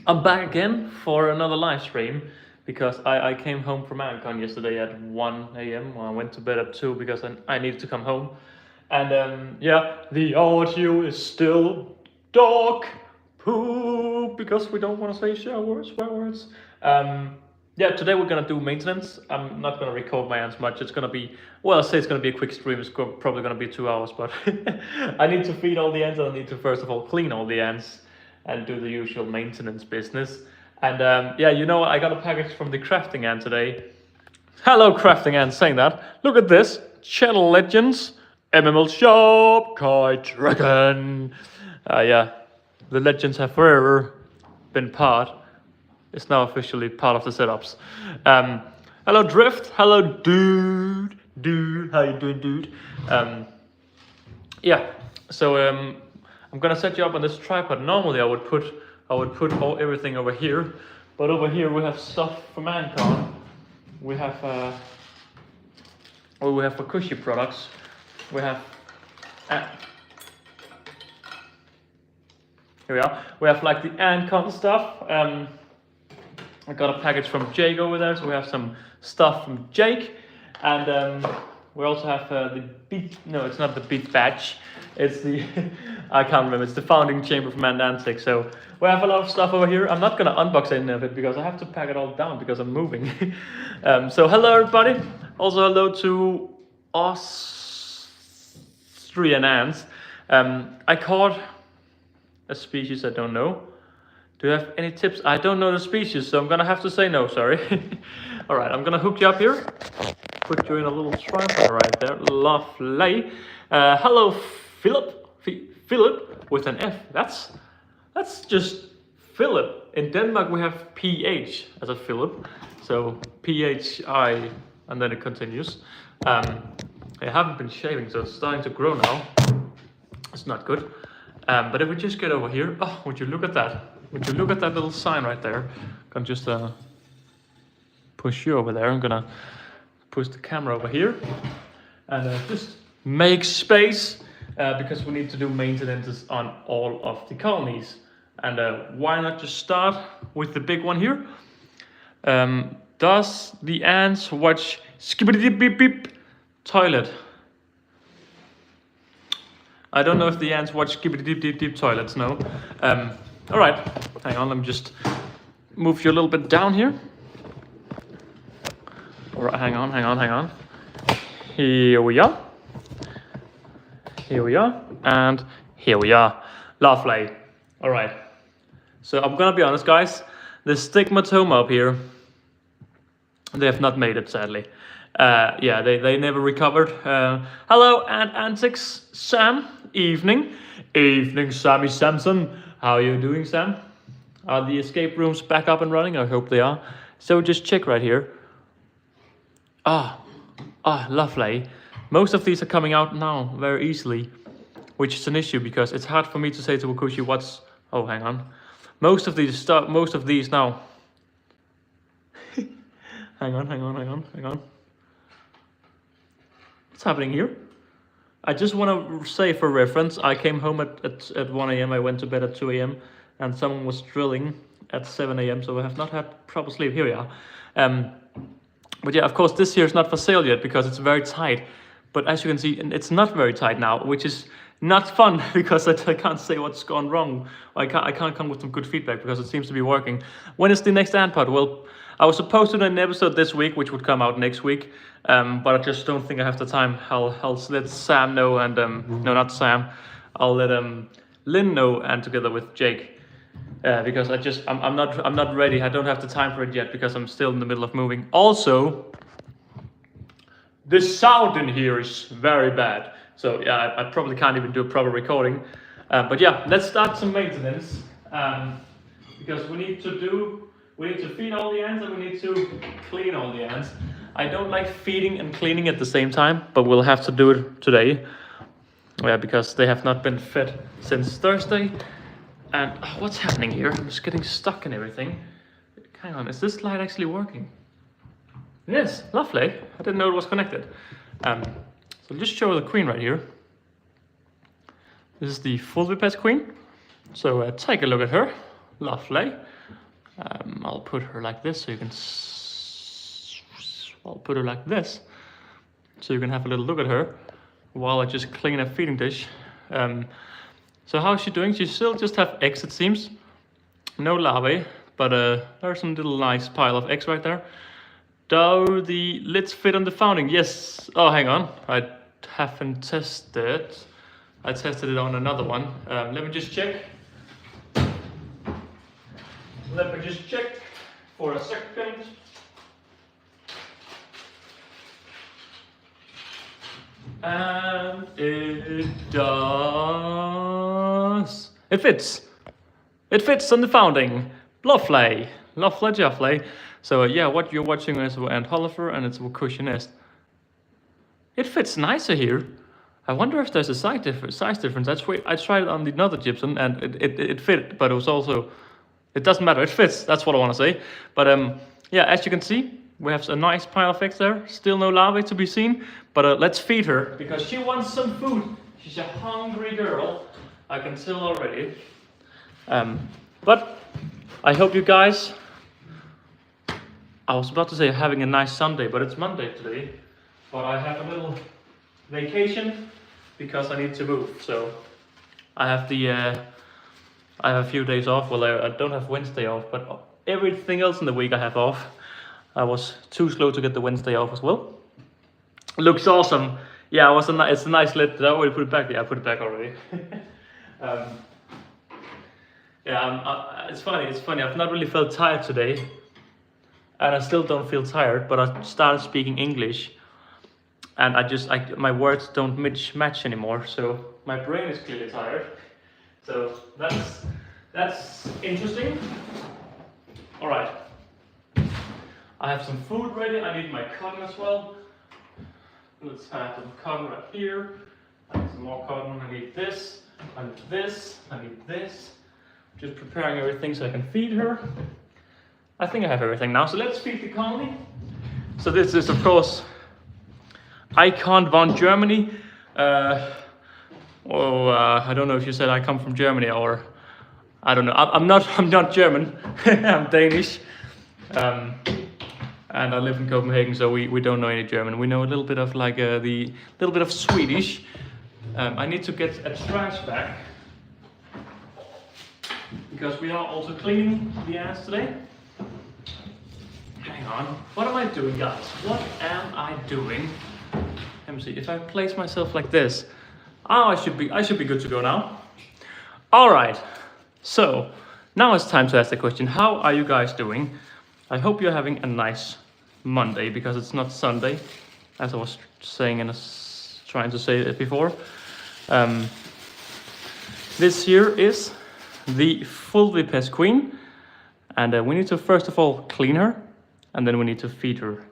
I'm back again for another live stream because I came home from ANTCon yesterday at 1 a.m. I went to bed at 2 because I needed to come home. And yeah, the audio is still dog poop because we don't want to say swear words. Yeah, today we're gonna do maintenance. I'm not gonna record my ants much. It's gonna be, well, I say it's gonna be a quick stream. It's probably gonna be 2 hours, but I need to feed all the ants and I need to first of all clean all the ants and do the usual maintenance business. And yeah, you know, I got a package from the crafting ant today. Hello, crafting ant, saying that. Look at this, Channel Legends, MML Shop, Kai Dragon. Yeah, the legends have forever been part. It's now officially part of the setups. Hello, Drift. Hello, dude. How you doing, dude? Yeah. So I'm gonna set you up on this tripod. Normally, I would put everything over here, but over here we have stuff from ANTCon. We have WaKooshi products. We have. Here we are. We have like the ANTCon stuff. I got a package from Jake over there, so we have some stuff from Jake, and we also have the beat. No, it's not the beat badge. It's the I can't remember. It's the founding chamber from Antandco. So we have a lot of stuff over here. I'm not gonna unbox any of it because I have to pack it all down because I'm moving. So hello everybody. Also hello to Austrian ants. I caught a species I don't know. Do you have any tips? I don't know the species, so I'm gonna have to say no, sorry. All right, I'm gonna hook you up here. Put you in a little tripod right there. Lovely. Hello, Philip. Philip with an F. That's just Philip. In Denmark, we have PH as a Philip. So PHI, and then it continues. I haven't been shaving, so it's starting to grow now. It's not good. But if we just get over here, oh, would you look at that? Would you look at that little sign right there? I'm gonna just push you over there. I'm gonna push the camera over here and just make space because we need to do maintenance on all of the colonies. And why not just start with the big one here? Does the ants watch skippity dip beep beep toilet? I don't know if the ants watch skippity dip deep deep toilets, no. All right, hang on, let me just move you a little bit down here. All right, hang on. Here we are, and here we are. Lovely. All right, so I'm gonna be honest, guys, the stigmatoma up here, they have not made it, sadly. Yeah, they never recovered. Hello, Antics Sam. Evening, Sammy Samson. How are you doing, Sam? Are the escape rooms back up and running? I hope they are. So just check right here. Lovely. Most of these are coming out now very easily, which is an issue because it's hard for me to say to WaKooshi what's. Oh, hang on. Most of these now. hang on. What's happening here? I just want to say for reference, I came home at 1 a.m. I went to bed at 2 a.m. and someone was drilling at 7 a.m. So I have not had proper sleep. Here we are. But yeah, of course, this here is not for sale yet because it's very tight. But as you can see, it's not very tight now, which is not fun because I can't say what's gone wrong. I can't come with some good feedback because it seems to be working. When is the next ant pod? Well, I was supposed to do an episode this week, which would come out next week, but I just don't think I have the time. I'll let Sam know, and no, not Sam. I'll let Lynn know, and together with Jake, because I'm not ready. I don't have the time for it yet because I'm still in the middle of moving. Also, the sound in here is very bad, so yeah, I probably can't even do a proper recording. But yeah, let's start some maintenance because we need to feed all the ants and we need to clean all the ants. I don't like feeding and cleaning at the same time, but we'll have to do it today. Yeah, because they have not been fed since Thursday. And what's happening here? I'm just getting stuck in everything. Hang on, is this light actually working? Yes, lovely. I didn't know it was connected. So I'll just show the queen right here. This is the full Vipet queen. So take a look at her. Lovely. I'll put her like this so you can. I'll put her like this so you can have a little look at her while I just clean a feeding dish. So how's she doing? She still just have eggs, it seems. No larvae, but there's some little nice pile of eggs right there. Do the lids fit on the founding? Yes. Oh, hang on. I haven't tested. I tested it on another one. Let me just check. Let me just check for a second. And it does. It fits. It fits on the founding. Lovely. Lovely, lovely. So yeah, what you're watching is Anthollefer and it's WaKooshi nest. It fits nicer here. I wonder if there's a size difference. I tried it on the another gypsum and it fit, but it was also, it doesn't matter, it fits. That's what I want to say. But yeah, as you can see, we have a nice pile of eggs there. Still no larvae to be seen, but let's feed her because she wants some food. She's a hungry girl, I can tell already. But I hope you guys, I was about to say having a nice Sunday, but it's Monday today. But I have a little vacation because I need to move. So I have I have a few days off. Well, I don't have Wednesday off, but everything else in the week I have off. I was too slow to get the Wednesday off as well. Looks awesome. Yeah, it's a nice lid. Did I already put it back? Yeah, I put it back already. Yeah, it's funny. I've not really felt tired today. And I still don't feel tired, but I started speaking English. And my words don't match anymore. So my brain is clearly tired. So that's interesting. All right. I have some food ready. I need my cotton as well. Let's have some cotton right here. I need some more cotton. I need this. I need this. I need this. Just preparing everything so I can feed her. I think I have everything now. So let's feed the colony. So this is, of course, Icon von Germany. I don't know if you said I come from Germany or I don't know. I'm not German. I'm Danish. And I live in Copenhagen, so we don't know any German. We know a little bit of like the little bit of Swedish. I need to get a trash bag because we are also cleaning the ants today. Hang on. What am I doing, guys? What am I doing? Let me see. If I place myself like this, oh, I should be good to go now. All right. So now it's time to ask the question: how are you guys doing? I hope you're having a nice Monday because it's not Sunday, as I was saying and trying to say it before. This here is the full Vipers queen, and we need to first of all clean her, and then we need to feed her.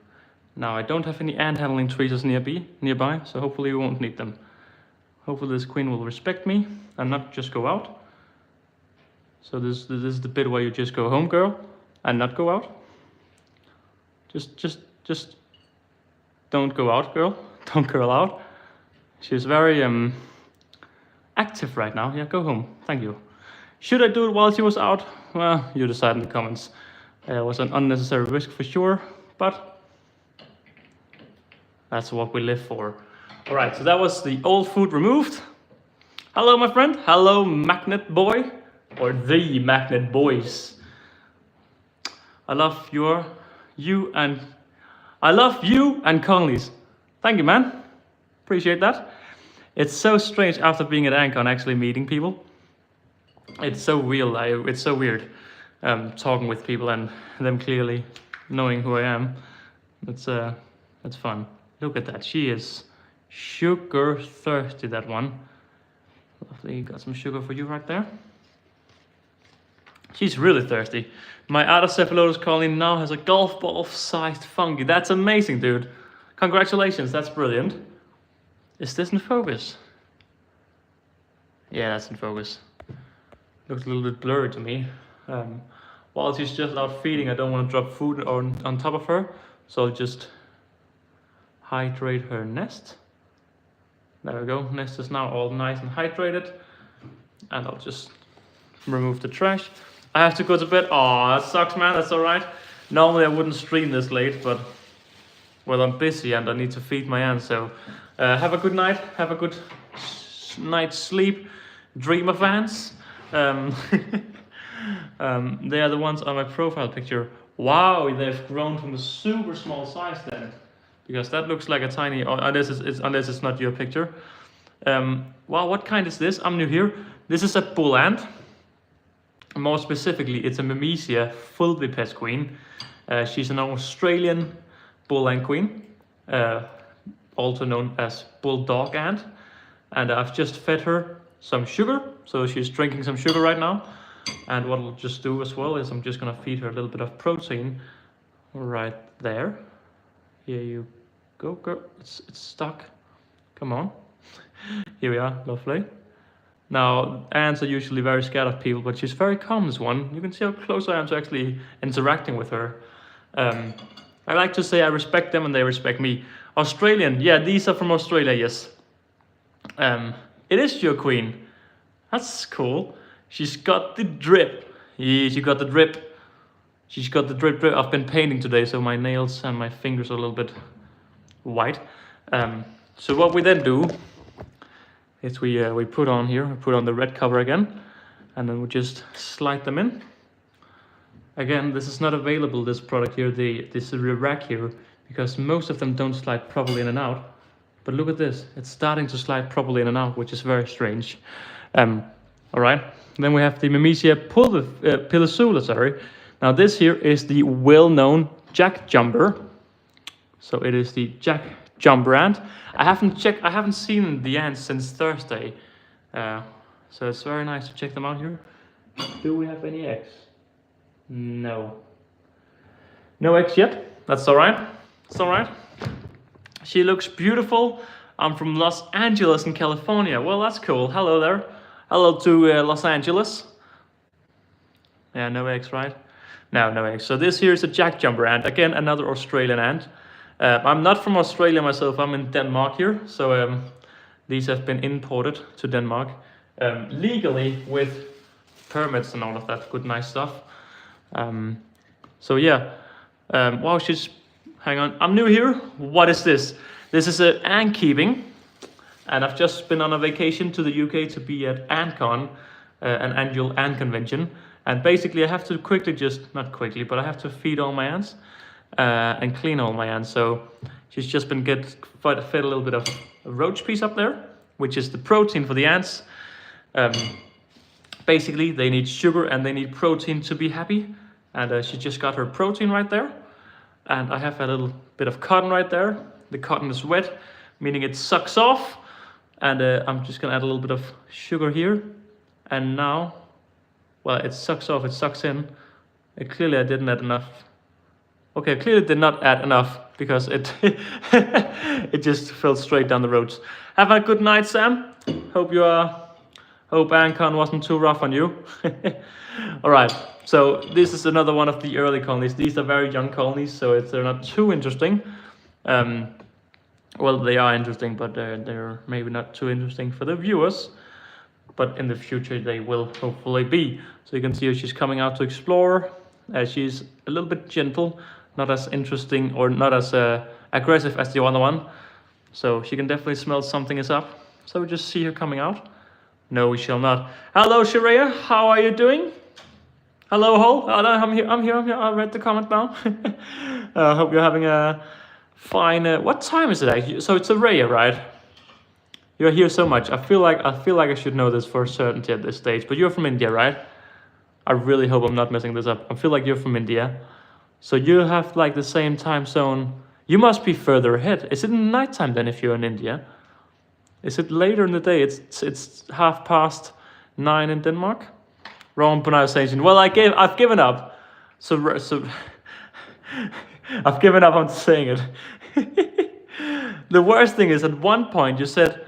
Now I don't have any ant handling trees nearby, so hopefully we won't need them. Hopefully this queen will respect me and not just go out. So this is the bit where you just go home, girl, and not go out. Just don't go out, girl. Don't curl out. She's very active right now. Yeah, go home. Thank you. Should I do it while she was out? Well, you decide in the comments. It was an unnecessary risk for sure, but that's what we live for. All right, so that was the old food removed. Hello, my friend. Hello, magnet boy, or the magnet boys. I love you and colonies. Thank you, man. Appreciate that. It's so strange after being at ANTHOLLEUFER actually meeting people. It's so real. It's so weird talking with people and them clearly knowing who I am. It's fun. Look at that. She is sugar thirsty, that one. Lovely. Got some sugar for you right there. She's really thirsty. My other Cephalotus colony now has a golf ball-sized fungi. That's amazing, dude. Congratulations, that's brilliant. Is this in focus? Yeah, that's in focus. Looks a little bit blurry to me. While she's just out feeding, I don't want to drop food on top of her. So I'll just hydrate her nest. There we go. Nest is now all nice and hydrated. And I'll just remove the trash. I have to go to bed. Oh, that sucks, man. That's alright. Normally I wouldn't stream this late, but well, I'm busy and I need to feed my ants. So have a good night. Have a good night's sleep. Dream of ants. They are the ones on my profile picture. Wow, they've grown from a super small size then, because that looks like a tiny. Unless it's not your picture. Wow, what kind is this? I'm new here. This is a bull ant. More specifically, it's a Mimisia fulvipes queen. She's an Australian bull ant queen, also known as bulldog ant. And I've just fed her some sugar, so she's drinking some sugar right now. And what I'll just do as well is I'm just gonna feed her a little bit of protein right there. Here you go, girl. It's stuck. Come on. Here we are, lovely. Now, ants are usually very scared of people, but she's very calm, this one. You can see how close I am to actually interacting with her. I like to say I respect them and they respect me. Australian, yeah, these are from Australia, yes. It is your queen. That's cool. She's got the drip. Yeah, she got the drip. She's got the drip. I've been painting today, so my nails and my fingers are a little bit white. So what we then do is we put on here, we put on the red cover again, and then we just slide them in. Again, this is not available, this product here, this rack here, because most of them don't slide properly in and out. But look at this, it's starting to slide properly in and out, which is very strange. All right, then we have the Mimisia pilosula, sorry. Now this here is the well-known jack jumper. So it is the jack jumper ant. I haven't seen the ants since Thursday. So it's very nice to check them out here. Do we have any eggs? No. No eggs yet. That's all right. It's all right. She looks beautiful. I'm from Los Angeles in California. Well, that's cool. Hello there. Hello to Los Angeles. Yeah, no eggs, right? No, no eggs. So this here is a jack jumper ant. Again, another Australian ant. I'm not from Australia myself. I'm in Denmark here. So these have been imported to Denmark legally with permits and all of that good, nice stuff. So yeah. Wow, hang on. I'm new here. What is this? This is an ant keeping. And I've just been on a vacation to the UK to be at ANTCon, an annual ant convention. And basically I have to not quickly, but I have to feed all my ants and clean all my ants. So she's just been fed a little bit of a roach piece up there, which is the protein for the ants. Basically they need sugar and they need protein to be happy. And she just got her protein right there. And I have a little bit of cotton right there. The cotton is wet, meaning it sucks off. And I'm just gonna add a little bit of sugar here. And now, well, it sucks off, it sucks in. Clearly I didn't add enough. Okay, clearly did not add enough because it it just fell straight down the roads. Have a good night, Sam. Hope ANTCon wasn't too rough on you. All right, so this is another one of the early colonies. These are very young colonies, so they're not too interesting. Well, they are interesting, but they're maybe not too interesting for the viewers. But in the future, they will hopefully be. So you can see her, she's coming out to explore. She's a little bit gentle, not as interesting or not as aggressive as the other one. So she can definitely smell something is up. So we just see her coming out. No, we shall not. Hello, Sharia. How are you doing? Hello, Hole. Oh, no, I'm here. I read the comment now. Hope you're having a fine. What time is it actually? So it's Araya, right? You're here so much. I feel like I should know this for certainty at this stage. But you're from India, right? I really hope I'm not messing this up. I feel like you're from India. So you have like the same time zone. You must be further ahead. Is it nighttime then if you're in India? Is it later in the day? It's 9:30 in Denmark. Wrong pronunciation. Well, I've given up. So I've given up on saying it. The worst thing is at one point you said,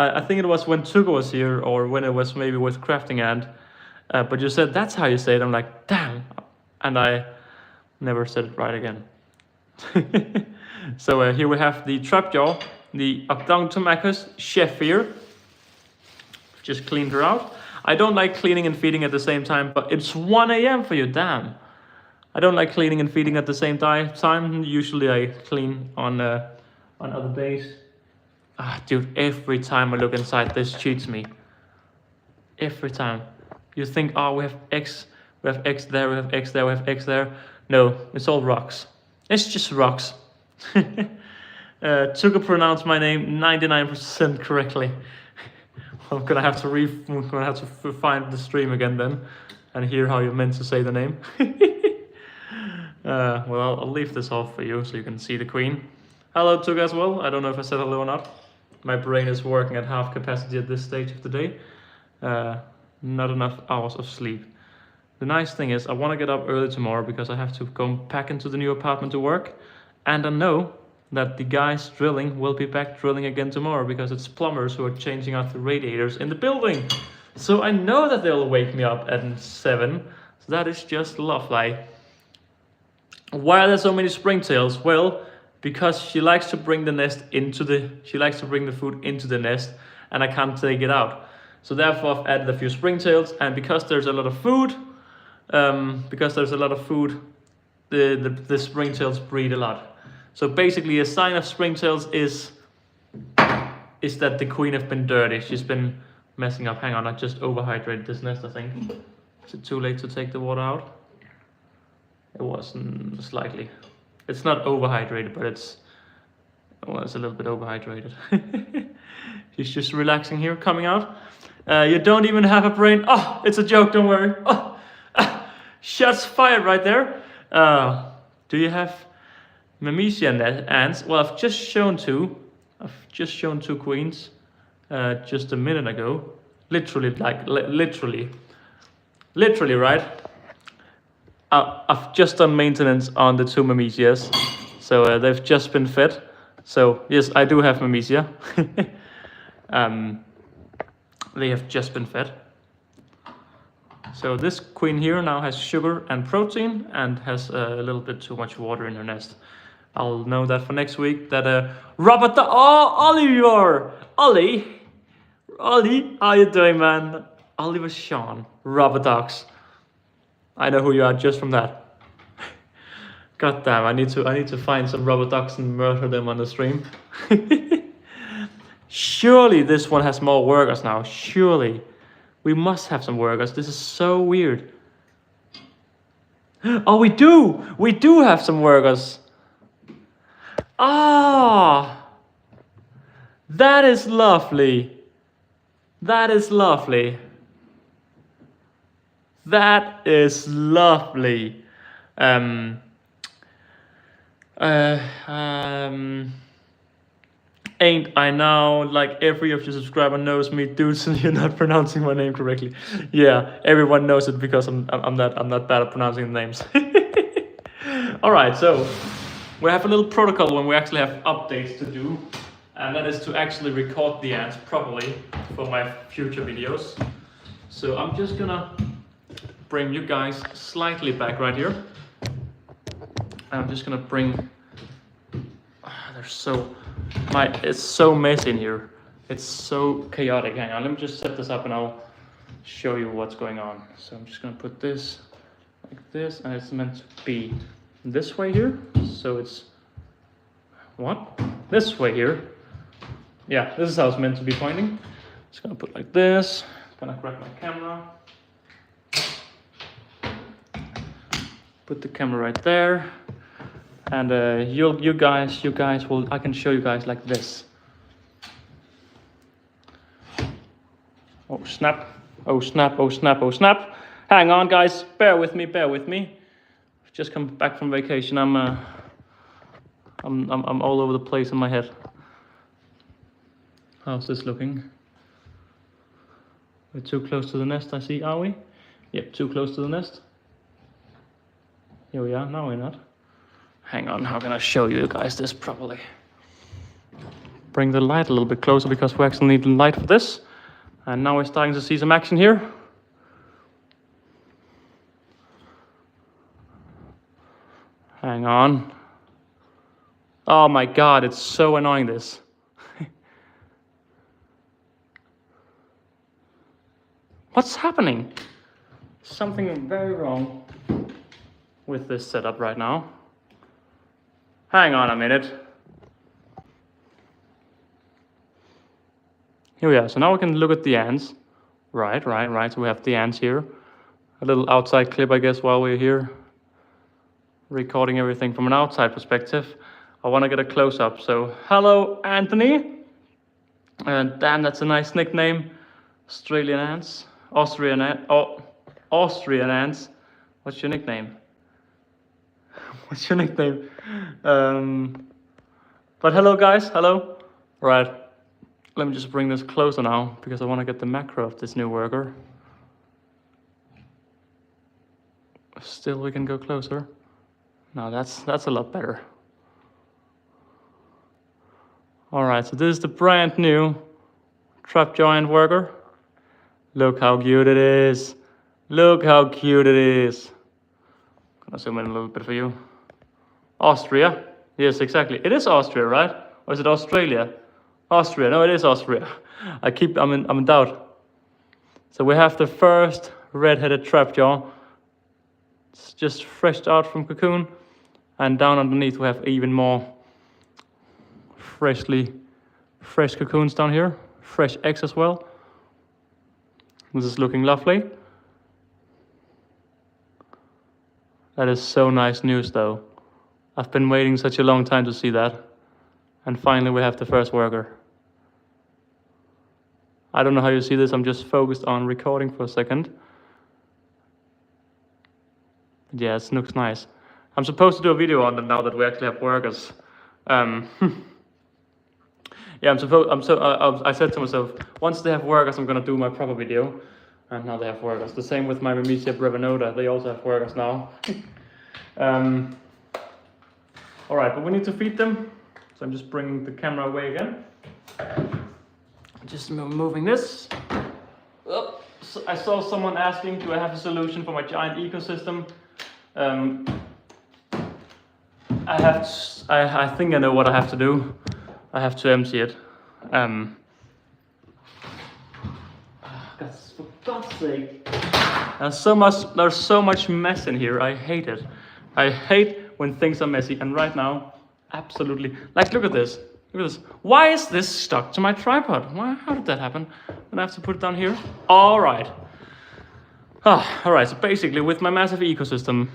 I think it was when Tugo was here or when it was maybe with Crafting Ant, but you said that's how you say it. I'm like, damn, and I never said it right again. So here we have the trapjaw, the Antandco chef here. Just cleaned her out. I don't like cleaning and feeding at the same time, but it's 1 a.m. for you, damn. I don't like cleaning and feeding at the same time. Usually I clean on other days. Ah, dude, every time I look inside, this cheats me. Every time. You think, oh, we have X there, we have X there, we have X there. No, it's all rocks. It's just rocks. Tuka pronounced my name 99% correctly. I'm gonna have to find the stream again then, and hear how you meant to say the name. Well, I'll leave this off for you so you can see the queen. Hello, Tuka, as well. I don't know if I said hello or not. My brain is working at half capacity at this stage of the day. Not enough hours of sleep. The nice thing is I want to get up early tomorrow because I have to go back into the new apartment to work, and I know that the guys drilling will be back drilling again tomorrow because it's plumbers who are changing out the radiators in the building. So I know that they'll wake me up at 7. So that is just lovely. Why are there so many springtails? Well, because she likes to bring the food into the nest, and I can't take it out. So therefore I've added a few springtails, and because there's a lot of food, the springtails breed a lot. So basically a sign of springtails is that the queen have been dirty. She's been messing up. Hang on, I just overhydrated this nest, I think. Is it too late to take the water out? It was slightly. It's not overhydrated, but it's a little bit overhydrated. She's just relaxing here, coming out. You don't even have a brain. Oh, it's a joke, don't worry. Oh, shots fired right there. Do you have Mamesian ants? Well, I've just shown two. I've just shown 2 queens just a minute ago. Literally, literally, right? I've just done maintenance on the 2 Mamesias, so they've just been fed. So yes, I do have Mamesia. They have just been fed. So this queen here now has sugar and protein and has a little bit too much water in her nest. I'll know that for next week. That Robert, Ollie, how you doing, man? Oliver Sean, Robert Dogs. I know who you are just from that. God damn, I need to find some rubber ducks and murder them on the stream. Surely this one has more workers now. Surely. We must have some workers. This is so weird. Oh, we do! We do have some workers. Ah! That is lovely. That is lovely. That is lovely. Ain't I now, like every of your subscriber knows me, dudes, and you're not pronouncing my name correctly. Yeah, everyone knows it because I'm not bad at pronouncing the names. All right, so we have a little protocol when we actually have updates to do, and that is to actually record the ants properly for my future videos. So I'm just gonna bring you guys slightly back right here. I'm just gonna bring. It's so messy in here. It's so chaotic. Hang on, let me just set this up and I'll show you what's going on. So I'm just gonna put this like this, and it's meant to be this way here. So it's this way here. Yeah, this is how it's meant to be pointing. Just gonna put like this. Gonna grab my camera. Put the camera right there. And you guys will, I can show you guys like this. Oh snap, oh snap, oh snap, oh snap. Hang on guys, bear with me. I've just come back from vacation. I'm all over the place in my head. How's this looking? We're too close to the nest, I see, are we? Yep, too close to the nest. Here we are, no we're not. Hang on, how can I show you guys this properly? Bring the light a little bit closer because we actually need the light for this. And now we're starting to see some action here. Hang on. Oh my god, it's so annoying this. What's happening? Something very wrong with this setup right now. Hang on a minute. Here we are. So now we can look at the ants. Right. So we have the ants here. A little outside clip, I guess, while we're here recording everything from an outside perspective. I want to get a close-up. So, hello, Anthony. Damn, that's a nice nickname. Australian ants. Austrian ants. What's your nickname? What's your nickname? But hello, guys. Hello. Right. Let me just bring this closer now because I want to get the macro of this new worker. Still, we can go closer. No, that's a lot better. All right, so this is the brand new trap giant worker. Look how cute it is. Look how cute it is. I'm gonna zoom in a little bit for you. Austria. Yes, exactly. It is Austria, right? Or is it Australia? Austria. No, it is Austria. I'm in doubt. So we have the first red-headed trapjaw. It's just fresh out from cocoon, and down underneath we have even more fresh cocoons down here, fresh eggs as well. This is looking lovely. That is so nice news though. I've been waiting such a long time to see that, and finally we have the first worker. I don't know how you see this, I'm just focused on recording for a second. Yeah, it looks nice. I'm supposed to do a video on it now that we actually have workers. Yeah, I said to myself, once they have workers, I'm gonna do my proper video. And now they have workers. The same with my Manica brevinota, they also have workers now. All right, but we need to feed them. So I'm just bringing the camera away again. Just moving this. Oh, so I saw someone asking, do I have a solution for my giant ecosystem? I think I know what I have to do. I have to empty it. For God's sake. There's so much mess in here. I hate it. I hate when things are messy. And right now, absolutely. Like, look at this. Look at this. Why is this stuck to my tripod? How did that happen? And I have to put it down here. All right. All right. So basically, with my massive ecosystem,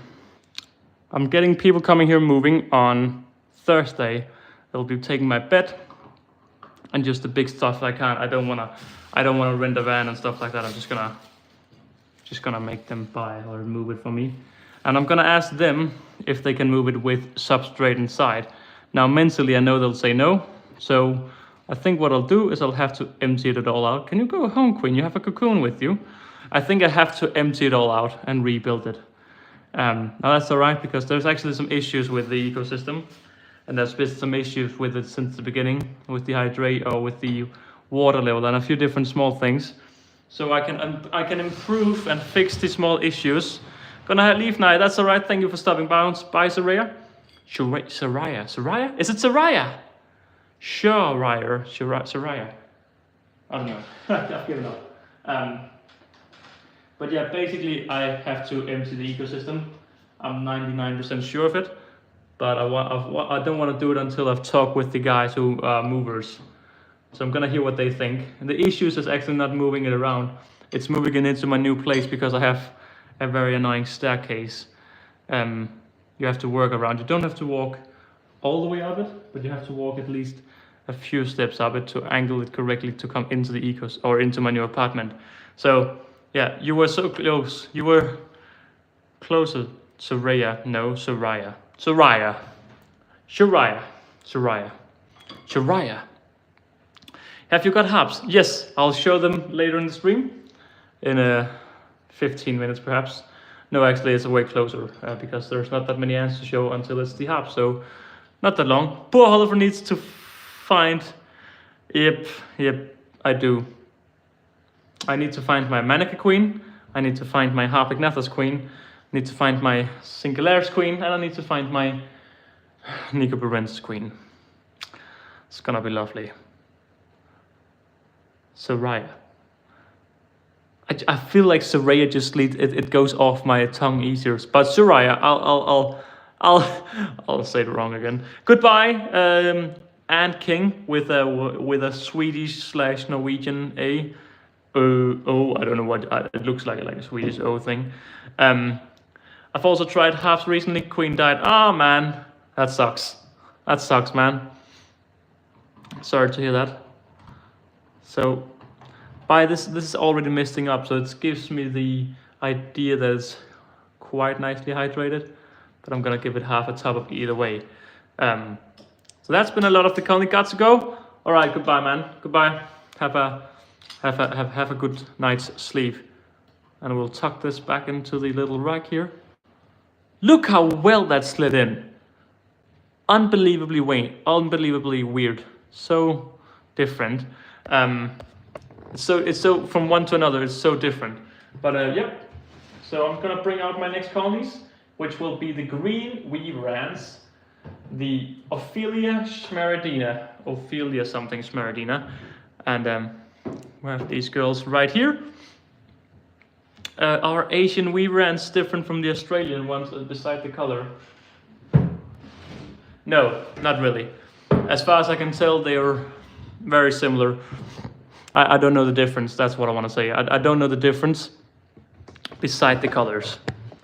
I'm getting people coming here moving on Thursday. They'll be taking my bed and just the big stuff I can't. I don't wanna rent a van and stuff like that. I'm just gonna make them buy or move it for me. And I'm gonna ask them if they can move it with substrate inside. Now mentally I know they'll say no. So I think what I'll do is I'll have to empty it all out. Can you go home, Queen? You have a cocoon with you. I think I have to empty it all out and rebuild it. Now that's all right because there's actually some issues with the ecosystem, and there's been some issues with it since the beginning with the with the water level and a few different small things. So I can improve and fix the small issues. Gonna leave now. That's all right. Thank you for stopping by. Bye, Soraya. Soraya? Is it Soraya? Soraya. I don't know. I've given up. But yeah, basically I have to empty the ecosystem. I'm 99% sure of it, but I don't want to do it until I've talked with the guys who are movers. So I'm gonna hear what they think. And the issues is actually not moving it around. It's moving it into my new place because I have a very annoying staircase. You have to work around. You don't have to walk all the way up it, but you have to walk at least a few steps up it to angle it correctly to come into the or into my new apartment. So yeah, you were so close. You were closer. Soraya. No, Soraya. Soraya. Have you got hubs? Yes, I'll show them later in the stream. In 15 minutes perhaps. No, actually it's way closer because there's not that many ants to show until it's the hub. So not that long. Poor Oliver needs to find... Yep, I do. I need to find my Manica queen, I need to find my Harpagnathus queen, I need to find my Singularis queen, and I need to find my Nicoporensis queen. It's gonna be lovely. Soraya. I feel like Soraya just it goes off my tongue easier. But Soraya, I'll say it wrong again. Goodbye, Ant King with a Swedish / Norwegian A. O, I don't know what it looks like a Swedish O thing. I've also tried halves recently. Queen died. Ah, man, that sucks. That sucks, man. Sorry to hear that. So, by this is already misting up, so it gives me the idea that it's quite nicely hydrated, but I'm gonna give it half a top of either way. So that's been a lot of the colony. Got to go. All right, goodbye, man. Goodbye. Have a good night's sleep, and we'll tuck this back into the little rack here. Look how well that slid in. Unbelievably weird. So different. It's so from one to another. It's so different. But yep. So I'm gonna bring out my next colonies, which will be the green weaver ants, the Ophelia schmeridina, Ophelia something schmeridina, and we have these girls right here. Our Asian weaver ants different from the Australian ones beside the color? No, not really. As far as I can tell, they are very similar. I don't know the difference, that's what I want to say. I don't know the difference beside the colors.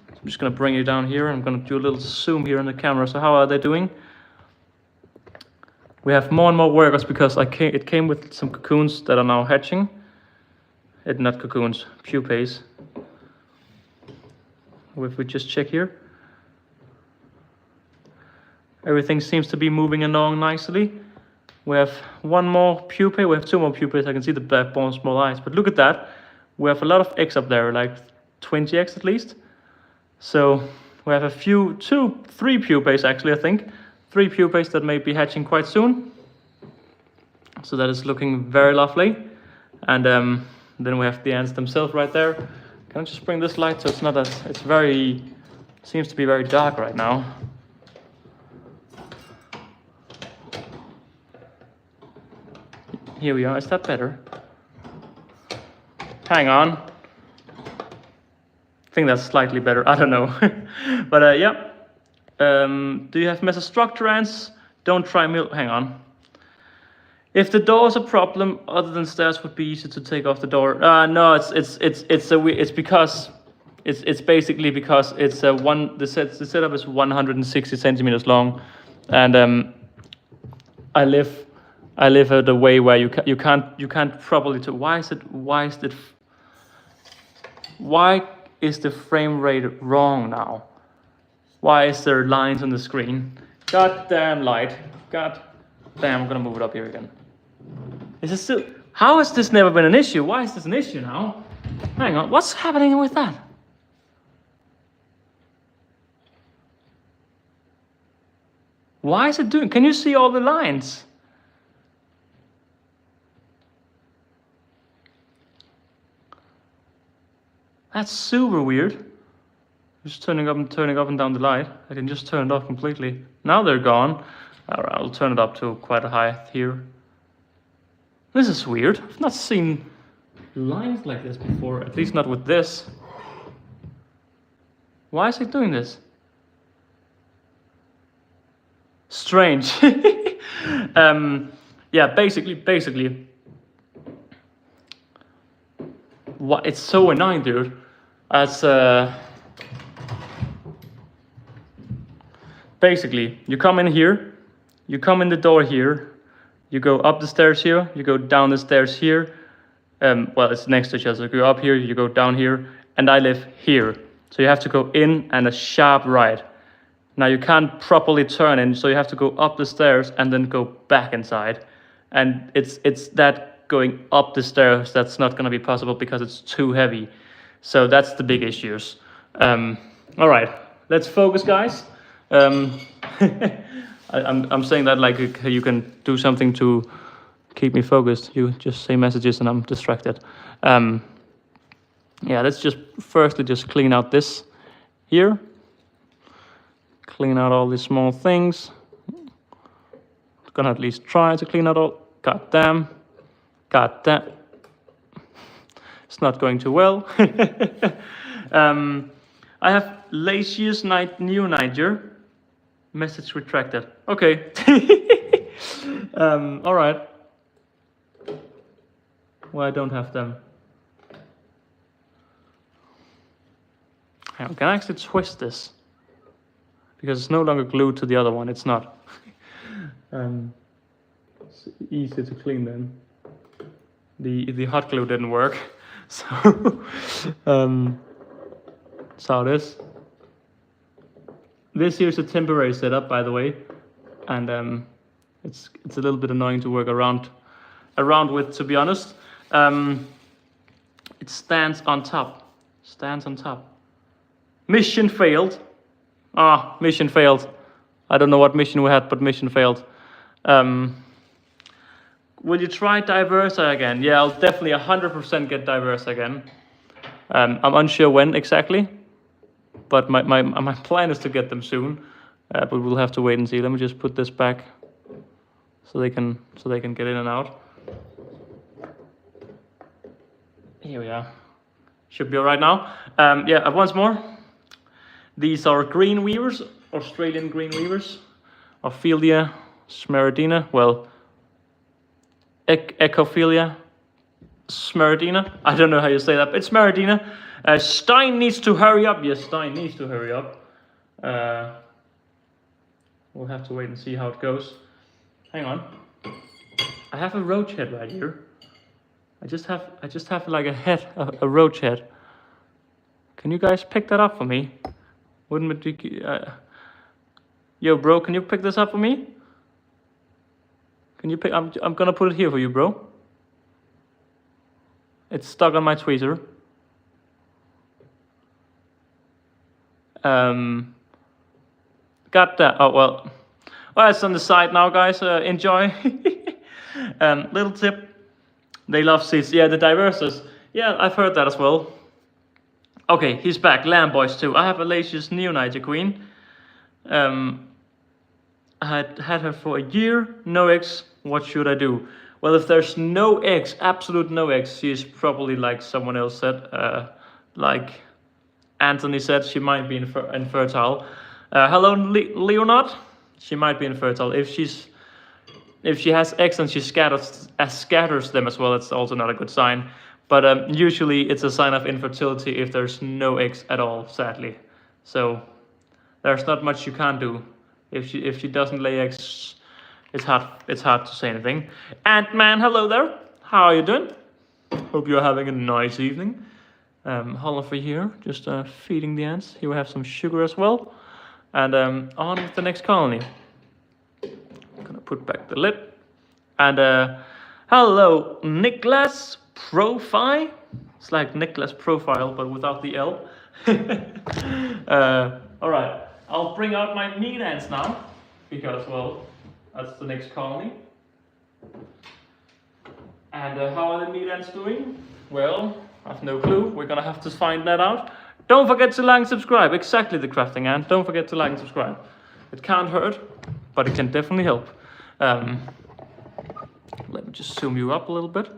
I'm just going to bring you down here. I'm going to do a little zoom here on the camera. So how are they doing? We have more and more workers because it came with some cocoons that are now hatching. Not cocoons, pupae. If we just check here, everything seems to be moving along nicely. We have one more pupae, we have two more pupae. I can see the backbone, small eyes, but look at that. We have a lot of eggs up there, like 20 eggs at least. So we have three pupae actually, I think. 3 pupae that may be hatching quite soon. So that is looking very lovely. And then we have the ants themselves right there. Can I just bring this light so it's not as, seems to be very dark right now. Here we are, is that better? Hang on. I think that's slightly better, I don't know. But yeah. Do you have mesostructure ants? Don't try hang on. If the door is a problem, other than stairs would be easy to take off the door. No, it's because it's basically because it's the setup is 160 centimeters long, and I live at a way where you can't properly why is the frame rate wrong now? Why is there lines on the screen? God damn light. God damn, I'm gonna move it up here again. Is this still, how has this never been an issue? Why is this an issue now? Hang on, what's happening with that? Why is it doing, can you see all the lines? That's super weird. Just turning up and down the light. I can just turn it off completely. Now they're gone. Alright, I'll turn it up to quite a height here. This is weird. I've not seen lines like this before, at least not with this. Why is it doing this? Strange. Yeah, basically. What? It's so annoying, dude. As basically, you come in here, you come in the door here, you go up the stairs here, you go down the stairs here. Well, it's next to each other. So you go up here, you go down here, and I live here. So you have to go in and a sharp right. Now you can't properly turn in, so you have to go up the stairs and then go back inside. And it's that going up the stairs that's not going to be possible because it's too heavy. So that's the big issues. All right, let's focus, guys. I'm saying that like you can do something to keep me focused. You just say messages and I'm distracted. Yeah, let's just firstly just clean out this here. Clean out all these small things. Gonna at least try to clean out all. God damn. It's not going too well. I have Lacius New Niger. Message retracted. Okay. All right. Well, I don't have them. Can I actually twist this? Because it's no longer glued to the other one. It's not. It's easy to clean then. The hot glue didn't work, so that's how it is. This here's a temporary setup, by the way, and it's a little bit annoying to work around with, to be honest. It stands on top. Stands on top. Mission failed. Mission failed. I don't know what mission we had, but mission failed. Will you try Diversa again? Yeah, I'll definitely 100% get Diversa again. I'm unsure when exactly, but my plan is to get them soon. But we'll have to wait and see. Let me just put this back so they can get in and out. Here we are. Should be all right now. Yeah, once more. These are green weavers, Australian green weavers, Ophelia smeridina. Well, Ecophilia smeridina. I don't know how you say that, but it's smeridina. Stein needs to hurry up. Yes, Stein needs to hurry up. We'll have to wait and see how it goes. Hang on. I have a roach head right here. I just have like a head, a roach head. Can you guys pick that up for me? Wouldn't it be? Yo, bro, can you pick this up for me? Can you pick? I'm gonna put it here for you, bro. It's stuck on my tweezer. Got that. Oh well. Well, it's on the side now, guys. Enjoy. Little tip. They love seeds. Yeah, the Diversas. Yeah, I've heard that as well. Okay, he's back. Lamb Boys too. I have a Lacius New Niger Queen. I had her for a year. No eggs. What should I do? Well, if there's no eggs, absolute no eggs, she's probably like someone else said. Like Anthony said, she might be infertile. Hello, Leonard. She might be infertile. If she has eggs and she scatters them as well, it's also not a good sign. But usually it's a sign of infertility if there's no eggs at all, sadly. So there's not much you can do. If she doesn't lay eggs, it's hard to say anything. Ant-Man, hello there. How are you doing? Hope you're having a nice evening. Oliver here, just feeding the ants. Here we have some sugar as well. And on with the next colony. I'm gonna put back the lid. And hello, Nicholas Profile. It's like Nicholas Profile, but without the L. All right, I'll bring out my meat ants now, because, well, that's the next colony. And how are the meat ants doing? Well, I have no clue. We're gonna have to find that out. Don't forget to like and subscribe. Exactly, the crafting ant. Don't forget to like and subscribe. It can't hurt, but it can definitely help. Let me just zoom you up a little bit.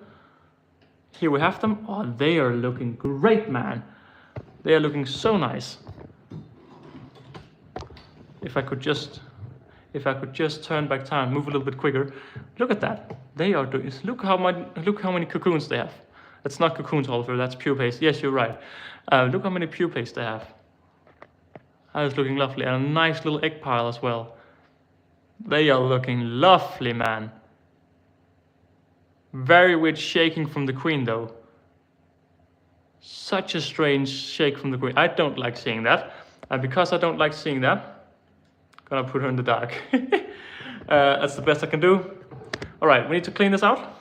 Here we have them. Oh, they are looking great, man. They are looking so nice. If I could just turn back time, move a little bit quicker. Look at that. They are doing. Look how many cocoons they have. That's not cocoons, Oliver. That's pupae. Yes, you're right. Look how many pupae they have. That is looking lovely, and a nice little egg pile as well. They are looking lovely, man. Very weird shaking from the queen, though. Such a strange shake from the queen. I don't like seeing that, and because I don't like seeing that, I'm gonna put her in the dark. That's the best I can do. All right, we need to clean this out.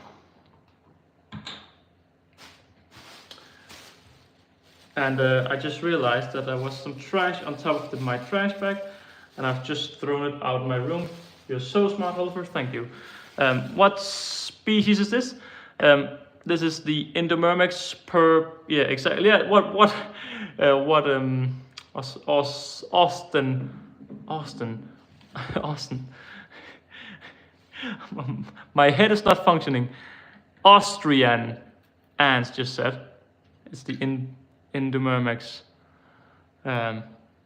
And I just realized that there was some trash on top of my trash bag, and I've just thrown it out of my room. You're so smart, Oliver. Thank you. What species is this? This is the Endomyrmex per. Yeah, exactly. Yeah. What? Austin. My head is not functioning. Austrian ants just said. It's the Indomermex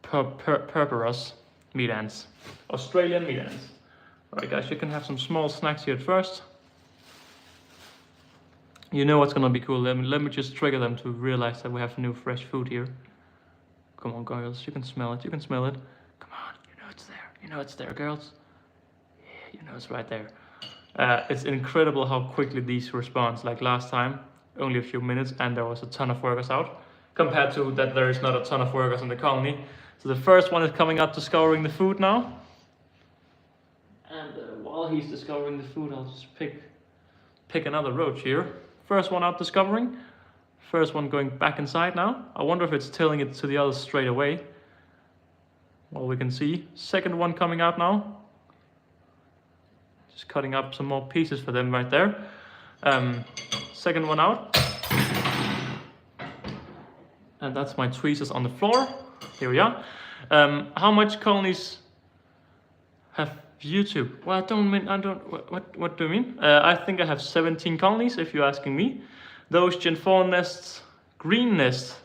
purpurus meat ants, Australian meat ants. Alright guys, you can have some small snacks here at first. You know what's gonna be cool. Let me just trigger them to realize that we have new fresh food here. Come on girls, you can smell it, you can smell it. Come on, you know it's there, you know it's there girls. Yeah, you know it's right there. It's incredible how quickly these respond. Like last time, only a few minutes and there was a ton of workers out. Compared to that there is not a ton of workers in the colony. So the first one is coming out discovering the food now. And while he's discovering the food, I'll just pick another roach here. First one out discovering. First one going back inside now. I wonder if it's telling it to the others straight away. Well, we can see. Second one coming out now. Just cutting up some more pieces for them right there. Second one out. And that's my tweezers on the floor. Here we are. How much colonies have YouTube? Well, what do you mean? I think I have 17 colonies, if you're asking me. Those Gen 4 nests, green nests,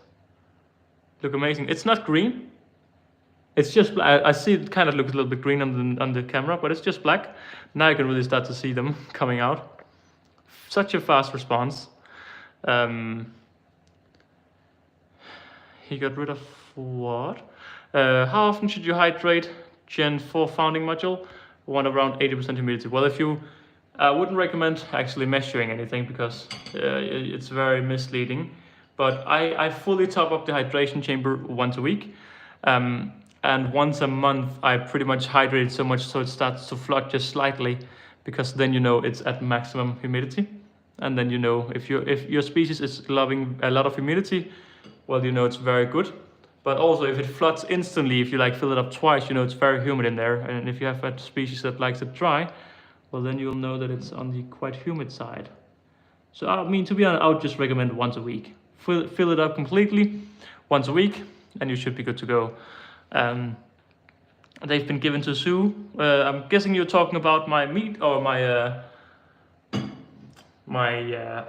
look amazing. It's not green. It's just black. I see it kind of looks a little bit green on the camera, but it's just black. Now you can really start to see them coming out. Such a fast response. He got rid of what? How often should you hydrate Gen 4 founding module? Want around 80% humidity. Well, if you, I wouldn't recommend actually measuring anything because it's very misleading. But I fully top up the hydration chamber once a week. And once a month, I pretty much hydrate it so much so it starts to flood just slightly, because then you know it's at maximum humidity. And then you know if your species is loving a lot of humidity, well, you know it's very good. But also if it floods instantly, if you like fill it up twice, you know it's very humid in there. And if you have a species that likes it dry, well then you'll know that it's on the quite humid side. So I mean, to be honest, I would just recommend once a week. Fill it up completely once a week and you should be good to go. They've been given to zoo. I'm guessing you're talking about my meat or my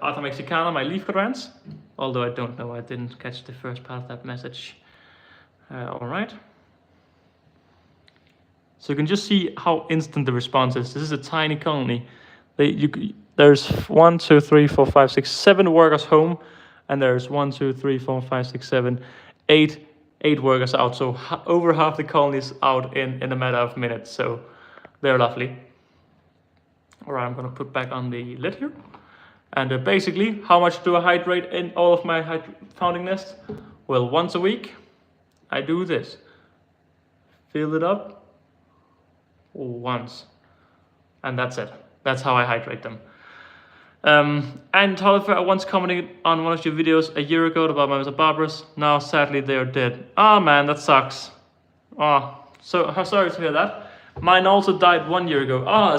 Arthur Mexicana, my leaf grants. Although I don't know, I didn't catch the first part of that message. All right. So you can just see how instant the response is. This is a tiny colony. There's 1, 2, 3, 4, 5, 6, 7 workers home, and there's 1, 2, 3, 4, 5, 6, 7, 8 workers out. So over half the colony is out in a matter of minutes. So they're lovely. All right, I'm gonna put back on the lid here. And basically, how much do I hydrate in all of my founding nests? Well, once a week, I do this. Fill it up once. And that's it. That's how I hydrate them. And however, I once commented on one of your videos a year ago about my Barbaras. Now, sadly, they are dead. Ah, man, that sucks. Oh, so sorry to hear that. Mine also died 1 year ago. Ah,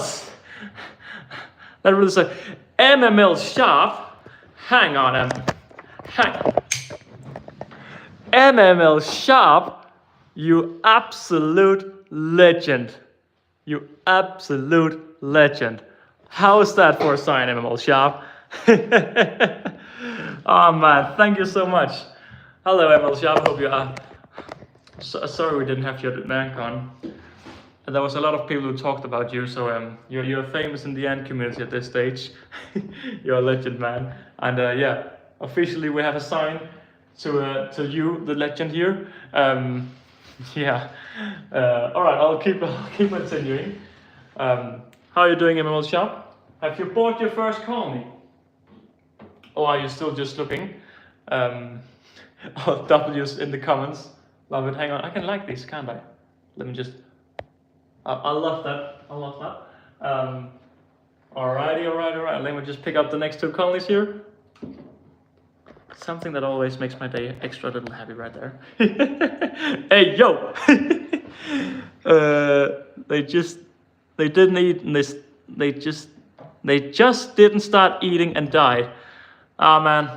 that really sucks. MML Sharp, hang on, hang on. MML Sharp, you absolute legend. You absolute legend. How is that for a sign, MML Sharp? Oh man, thank you so much. Hello, MML Sharp, hope you are. Sorry we didn't have your antcon. There was a lot of people who talked about you, so you're famous in the ant community at this stage. You're a legend, man. And yeah, officially we have a sign to you, the legend here. Yeah. All right, I'll keep continuing. How are you doing, MML Shop? Have you bought your first colony? Or are you still just looking? W's in the comments. Love it. Hang on, I can like this, can't I? Let me just. I love that. I love that. Alrighty, alright. Let me just pick up the next 2 colonies here. Something that always makes my day extra little happy right there. Hey, yo! They didn't eat, and they just didn't start eating and died. Ah, man,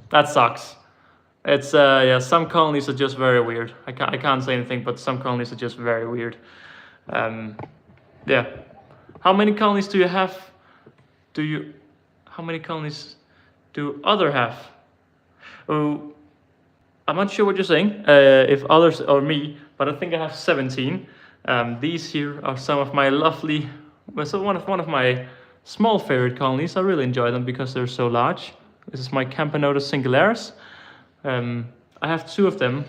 that sucks. It's yeah, some colonies are just very weird. I can't say anything, but some colonies are just very weird. Yeah. How many colonies do you have? How many colonies do other have? Oh, I'm not sure what you're saying, if others or me, but I think I have 17. These here are some of my lovely, so one of my small favorite colonies. I really enjoy them because they're so large. This is my Camponotus singularis. I have 2 of them.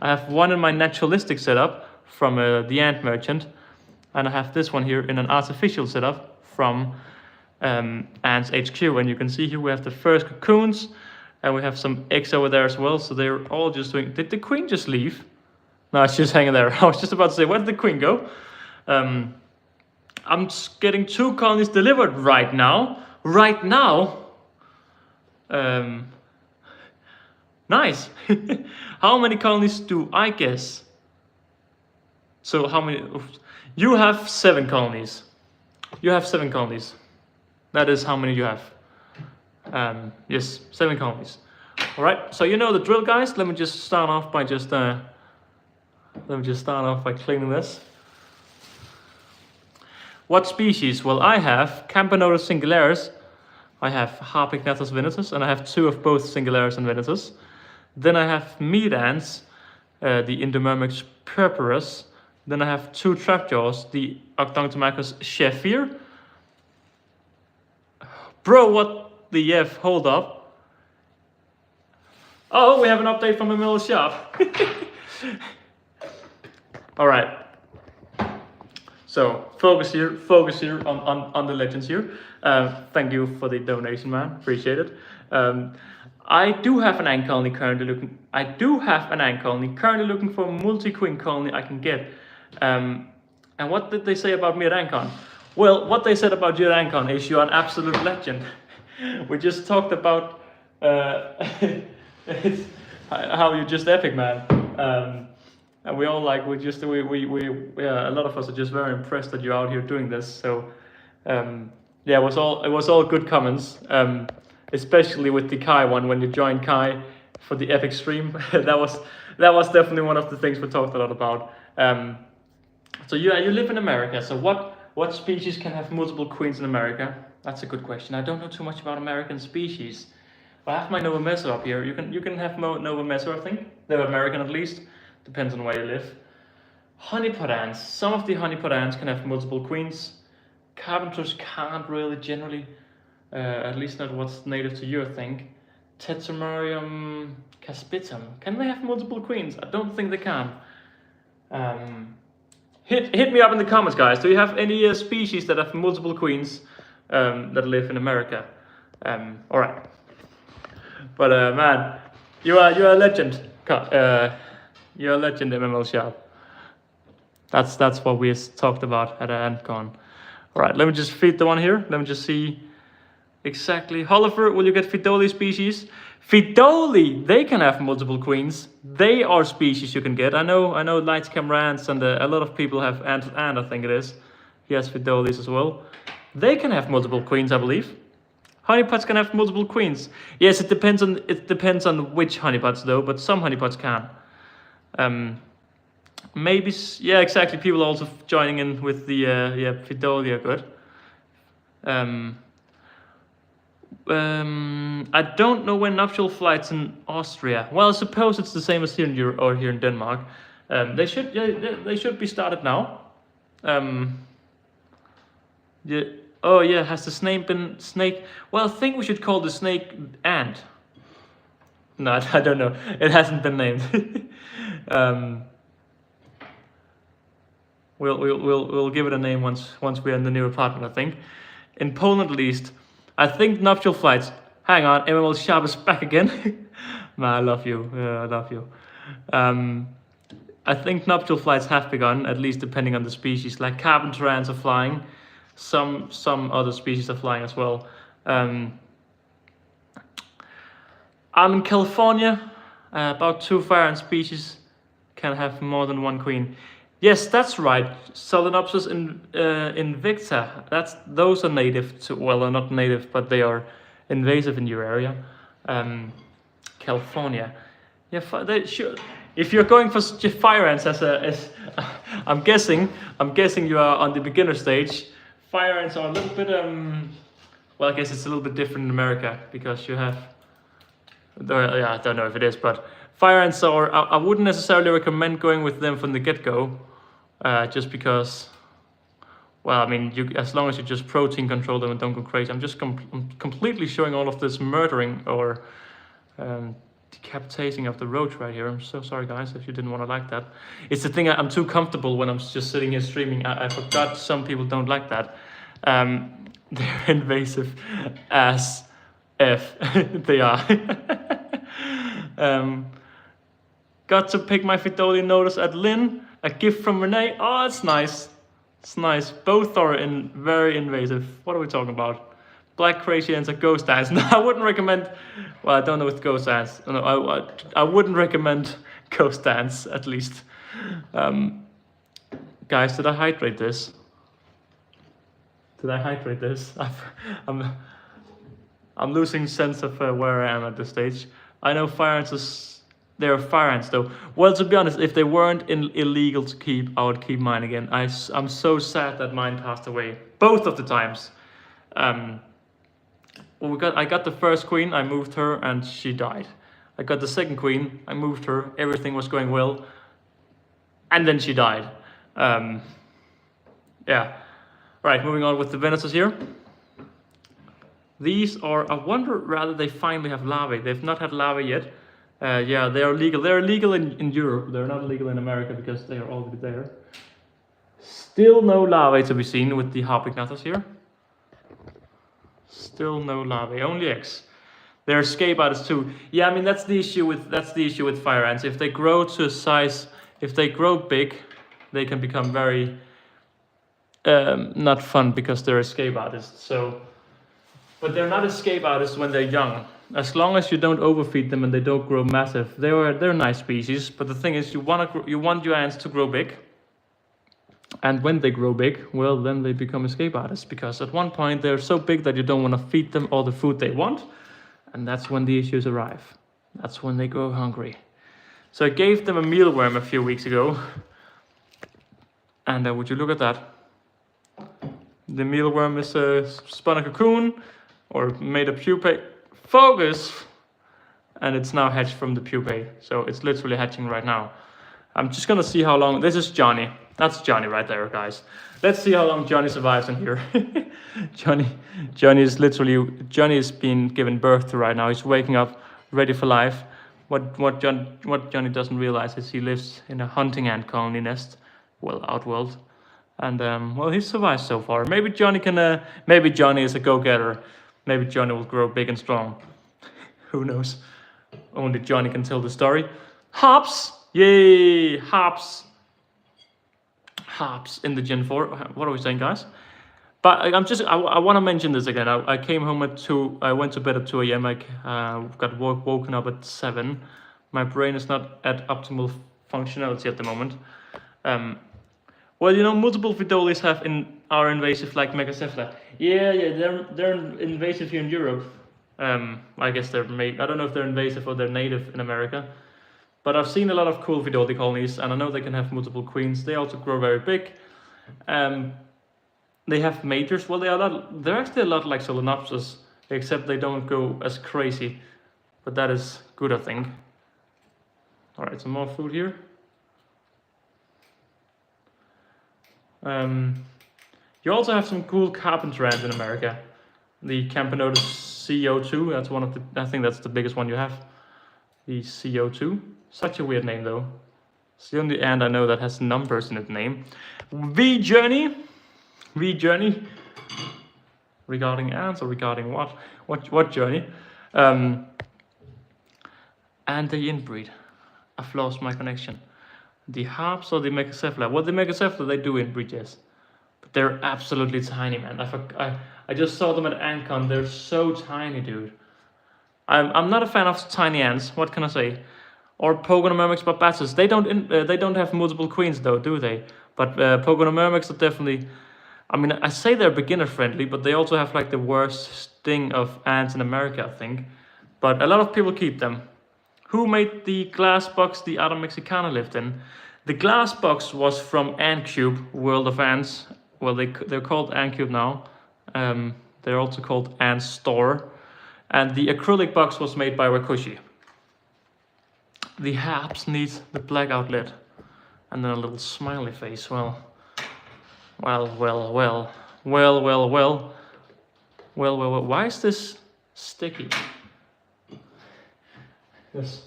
I have one in my naturalistic setup from the Ant Merchant, and I have this one here in an artificial setup from Ants HQ. And you can see here we have the first cocoons, and we have some eggs over there as well. So they're all just doing. Did the queen just leave? No, she's just hanging there. I was just about to say, where did the queen go? I'm getting 2 colonies delivered right now. Right now. Nice. How many colonies do I guess? So how many? You have 7 colonies. You have 7 colonies. That is how many you have. Yes, 7 colonies. All right. So you know the drill, guys. Let me just start off by cleaning this. What species? Well, I have Camponotus singularis. I have Harpignathus venatus, and I have 2 of both singularis and venatus. Then I have meat ants, the Endomyrmex purpurus. Then I have 2 trapjaws, the Octodontomachus sheffir. Bro, what the F? Hold up. Oh, we have an update from the middle shop. All right. So focus here on the legends here. Thank you for the donation, man. Appreciate it. I do have an ant colony currently looking. For a multi-queen colony I can get. And what did they say about me at Antcon? Well, what they said about you at Antcon is you're an absolute legend. We just talked about how you're just epic, man. And we all like, a lot of us are just very impressed that you're out here doing this. So, yeah, it was all good comments. Especially with the Kai one, when you joined Kai for the epic stream. that was definitely one of the things we talked a lot about. So you live in America. So what species can have multiple queens in America? That's a good question. I don't know too much about American species. I have my Nova Meso up here. You can have Nova Meso, I think. They're American at least. Depends on where you live. Honeypot ants. Some of the honeypot ants can have multiple queens. Carpenters can't really generally. At least not what's native to you, I think. Tetramarium caspitum. Can they have multiple queens? I don't think they can. Hit me up in the comments, guys. Do you have any species that have multiple queens that live in America? All right. But man, you're a legend. You're a legend, MML Shop. That's what we talked about at Antcon. All right, let me just feed the one here. Let me just see exactly. Hollifer, will you get Fidoli species? Fidoli, they can have multiple queens. They are species you can get. I know Lights Camera Ants, and a lot of people have Ant, I think it is. He has Fidolis as well. They can have multiple queens, I believe. Honeypots can have multiple queens. Yes, it depends on which honeypots though, but some honeypots can. Maybe, yeah, exactly. People also joining in with the Fidolia, good. I don't know when nuptial flights in Austria. Well, I suppose it's the same as here in Europe or here in Denmark. They should be started now. Yeah. Oh yeah, has the snake been snake? Well, I think we should call the snake ant. No, I don't know. It hasn't been named. We'll give it a name once we're in the new apartment, I think. In Poland, at least. I think nuptial flights. Hang on, MML Sharp is back again. Man, I love you. I love you. I think nuptial flights have begun, at least depending on the species. Like carpenter ants are flying. Some other species are flying as well. I'm in California. About 2 fire ant species can have more than 1 queen. Yes, that's right. Solenopsis invicta. Those are native to, well, they're not native, but they are invasive in your area. California. Yeah, if you're going for fire ants I'm guessing you are on the beginner stage. Fire ants are a little bit well, I guess it's a little bit different in America because you have Yeah, I don't know if it is, but fire ants are. I wouldn't necessarily recommend going with them from the get-go, just because. Well, I mean, as long as you just protein control them and don't go crazy. I'm just completely showing all of this murdering or decapitating of the roach right here. I'm so sorry, guys, if you didn't want to like that. It's the thing, I'm too comfortable when I'm just sitting here streaming. I forgot some people don't like that. They're invasive as F. They are. Got to pick my Phytolionotus at Lynn. A gift from Renee. Oh, it's nice. It's nice. Both are very invasive. What are we talking about? Black crazy ants and ghost ants. No, I wouldn't recommend. Well, I don't know with ghost ants. No, I wouldn't recommend ghost ants at least. Guys, did I hydrate this? Did I hydrate this? I'm losing sense of where I am at this stage. I know fire ants they're fire ants though. Well, to be honest, if they weren't illegal to keep, I would keep mine again. I'm so sad that mine passed away both of the times. I got the first queen, I moved her and she died. I got the second queen, I moved her, everything was going well, and then she died. Yeah. Right, moving on with the Venus's here. These are, I wonder rather they finally have larvae. They've not had larvae yet. Yeah, they are legal. They're legal in Europe. They're not legal in America because they are already there. Still no larvae to be seen with the Harpignathus here. Still no larvae, only eggs. They're escape artists too. Yeah, I mean that's the issue with fire ants. If they grow to a size, if they grow big, they can become very not fun because they're escape artists. So, but they're not escape artists when they're young. As long as you don't overfeed them and they don't grow massive, they're nice species. But the thing is, you want your ants to grow big, and when they grow big, well, then they become escape artists because at one point they're so big that you don't want to feed them all the food they want, and that's when the issues arrive. That's when they go hungry. So I gave them a mealworm a few weeks ago, and would you look at that? The mealworm is spun a cocoon or made a pupae. Focus! And it's now hatched from the pupae. So it's literally hatching right now. I'm just gonna see how long. This is Johnny. That's Johnny right there, guys. Let's see how long Johnny survives in here. Johnny is being given birth to right now. He's waking up, ready for life. What Johnny doesn't realize is he lives in a hunting ant colony nest, well, outworld. And well, he survived so far. Maybe Johnny can. Maybe Johnny is a go-getter. Maybe Johnny will grow big and strong. Who knows? Only Johnny can tell the story. Hops! Yay! Hops! Hops in the Gen 4. What are we saying, guys? But I want to mention this again. I came home at 2. I went to bed at 2 a.m. I got woken up at 7. My brain is not at optimal functionality at the moment. Well, you know, multiple Phytolys are invasive like Megacephla. Yeah, they're invasive here in Europe. I guess they're I don't know if they're invasive or they're native in America. But I've seen a lot of cool Phytolys colonies, and I know they can have multiple queens. They also grow very big. They have majors. Well, they're actually a lot like Solenopsis, except they don't go as crazy. But that is good, I think. All right, some more food here. You also have some cool carpenter ants in America. The Camponotus CO2, that's one of the, I think that's the biggest one you have. The CO2, such a weird name though. It's the only ant I know that has numbers in its name. V-Journey. Regarding ants or regarding what? What journey? And they inbreed. I've lost my connection. The harps or the Megacephla? Well, the Megacephla, they do inbreed, yes. But they're absolutely tiny, man. I just saw them at ANTCon. They're so tiny, dude. I'm not a fan of tiny ants. What can I say? Or Pogonomyrmex barbatus. They don't have multiple queens though, do they? But Pogonomyrmex are definitely. I mean, I say they're beginner friendly, but they also have like the worst sting of ants in America, I think. But a lot of people keep them. Who made the glass box the Ada Mexicana lived in? The glass box was from Antcube, World of Ants. Well, they're called Antcube now. They're also called Ant Store. And the acrylic box was made by WaKooshi. The haps need the black outlet. And then a little smiley face. Well. Why is this sticky? Yes.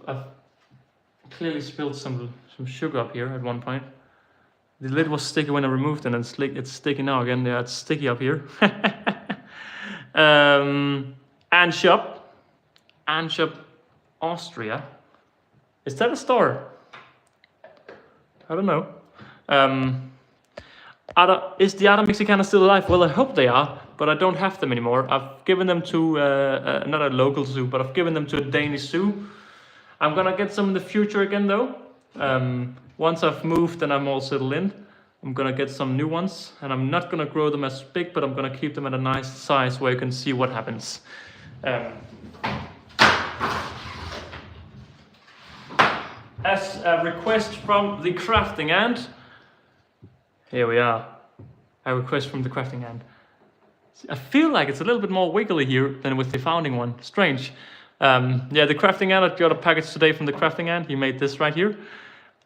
I've clearly spilled some sugar up here at one point. The lid was sticky when I removed it, and it's sticky now again. Yeah, it's sticky up here. Anshop, Austria. Is that a store? I don't know. Is the other Mexicana still alive? Well, I hope they are, but I don't have them anymore. I've given them to, not a local zoo, but I've given them to a Danish zoo. I'm gonna get some in the future again though. Once I've moved and I'm all settled in, I'm gonna get some new ones, and I'm not gonna grow them as big, but I'm gonna keep them at a nice size where you can see what happens. As a request from the crafting ant, here we are. A request from the crafting ant. I feel like it's a little bit more wiggly here than with the founding one. Strange. Yeah, the crafting ant, I got a package today from the crafting ant. He made this right here.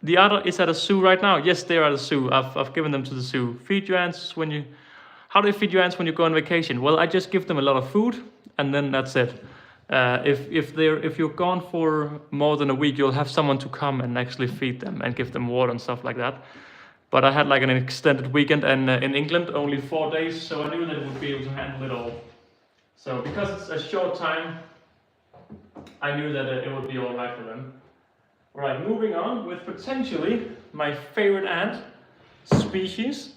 The other is at a zoo right now. Yes, they are at a zoo. I've given them to the zoo. Feed your ants when you... How do you feed your ants when you go on vacation? Well, I just give them a lot of food, and then that's it. If you're gone for more than a week, you'll have someone to come and actually feed them and give them water and stuff like that. But I had like an extended weekend, and in England only 4 days, so I knew that it would be able to handle it all. So because it's a short time, I knew that it would be all right for them. All right, moving on with potentially my favorite ant species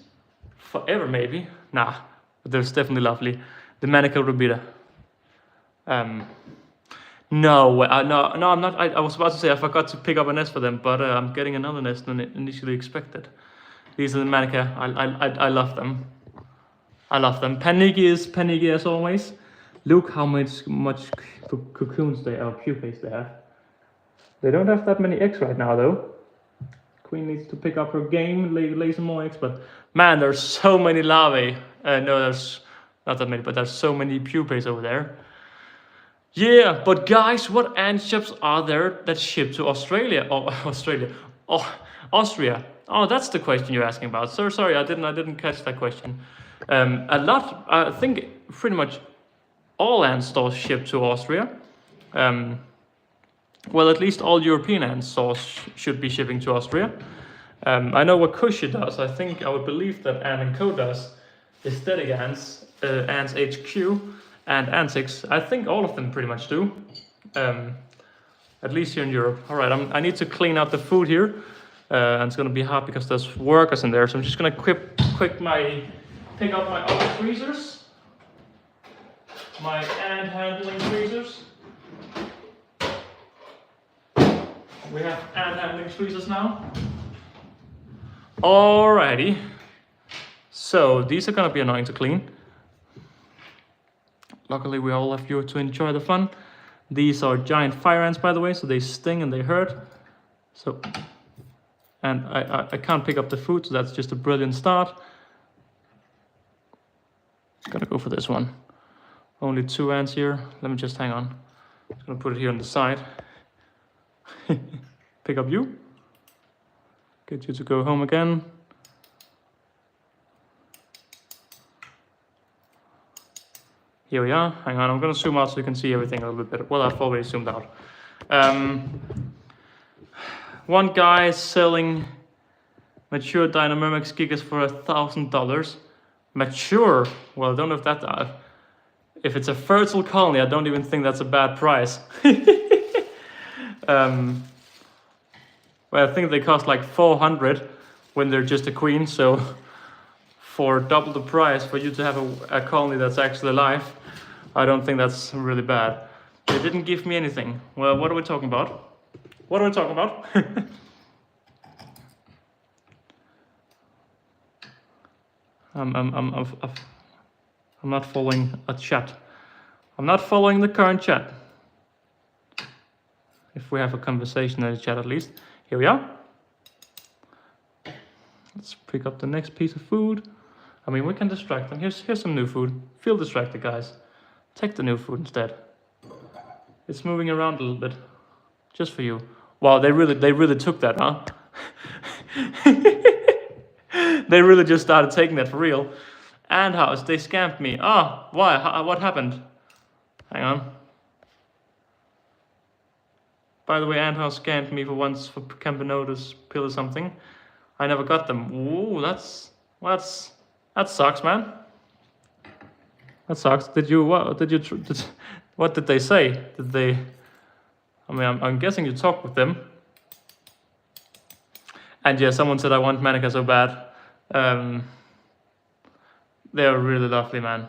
forever, maybe. Nah, but they're definitely lovely. The Manica rubida. No, I'm not. I was about to say I forgot to pick up a nest for them, but I'm getting another nest than initially expected. These are the Manica. I love them. I love them. Panicky as always. Look how much cocoons they are, pupae they have. They don't have that many eggs right now though. Queen needs to pick up her game, lay some more eggs, but man, there's so many larvae. No, there's not that many, but there's so many pupae over there. Yeah, but guys, what ant ships are there that ship to Australia? Austria. Oh, that's the question you're asking about. So sorry, I didn't catch that question. A lot, I think pretty much all ant stores ship to Austria. Well, at least all European ant stores should be shipping to Austria. I know WaKooshi does. I would believe that Antandco does. Aesthetic ants, Ants HQ, and Antics. I think all of them pretty much do. At least here in Europe. All right, I need to clean out the food here. And it's gonna be hard because there's workers in there. So I'm just gonna pick up my other freezers. My ant handling freezers. We have ant handling freezers now. Alrighty. So these are gonna be annoying to clean. Luckily we all have you to enjoy the fun. These are giant fire ants, by the way, so they sting and they hurt. So, and I can't pick up the food, so that's just a brilliant start. Gonna go for this one. Only 2 ants here. Let me just hang on. Just gonna put it here on the side. Pick up you. Get you to go home again. Here we are. Hang on, I'm gonna zoom out so you can see everything a little bit better. Well, I've already zoomed out. One guy is selling mature Dynamyrmex gigas for $1,000. Mature? Well, I don't know if that... if it's a fertile colony, I don't even think that's a bad price. Well, I think they cost like 400 when they're just a queen, so for double the price for you to have a colony that's actually alive, I don't think that's really bad. They didn't give me anything. Well, what are we talking about? What are we talking about? I'm not following a chat. I'm not following the current chat. If we have a conversation in the chat at least. Here we are. Let's pick up the next piece of food. I mean, we can distract them. Here's some new food. Feel distracted, guys. Take the new food instead. It's moving around a little bit. Just for you. Wow, they really took that, huh? They really just started taking that for real. And house, they scammed me. Ah, why? What happened? Hang on. By the way, Anthouse scammed me for once for Camponotus pill or something. I never got them. Ooh, that sucks, man. That sucks. What did they say? Did they? I mean, I'm guessing you talked with them. And yeah, someone said I want Manica so bad. They're really lovely, man.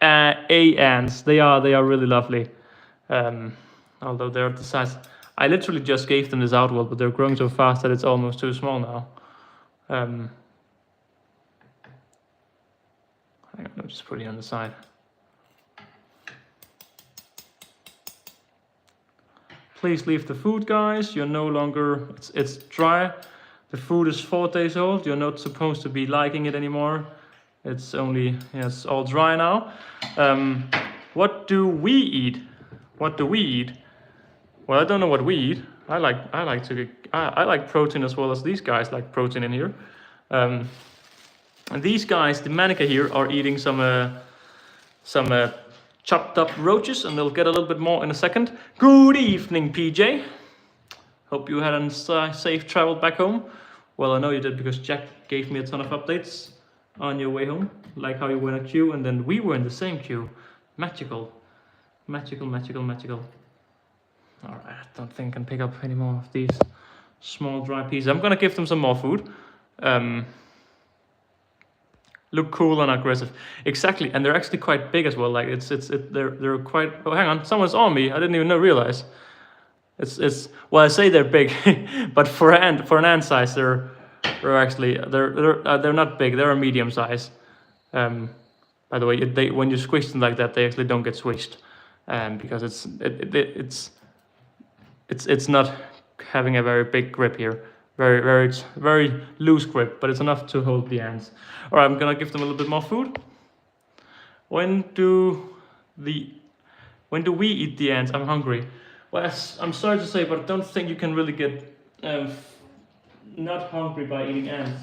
Ants. They are really lovely. Although they're the size. I literally just gave them this outworld, but they're growing so fast that it's almost too small now. Hang on, I'll just put it on the side. Please leave the food, guys. You're no longer, it's dry. The food is 4 days old. You're not supposed to be liking it anymore. It's only, yeah, it's all dry now. What do we eat? What do we eat? Well, I don't know what we eat. I like protein as well as these guys like protein in here. And these guys, the Manica here, are eating some chopped up roaches, and they'll get a little bit more in a second. Good evening, PJ. Hope you had a safe travel back home. Well, I know you did because Jack gave me a ton of updates on your way home, like how you were in a queue and then we were in the same queue. Magical. Magical, magical, magical. Alright, I don't think I can pick up any more of these small dry pieces. I'm gonna give them some more food. Look cool and aggressive. Exactly, and they're actually quite big as well. Like they're quite. Oh, hang on, someone's on me. I didn't even realize. Well, I say they're big, but for an ant size, they're not big. They're a medium size. By the way, when you squish them like that, they actually don't get squished, because it's not having a very big grip here. Very loose grip, but it's enough to hold the ants. All right, I'm gonna give them a little bit more food. When do we eat the ants? I'm hungry. Well, I'm sorry to say, but I don't think you can really get not hungry by eating ants.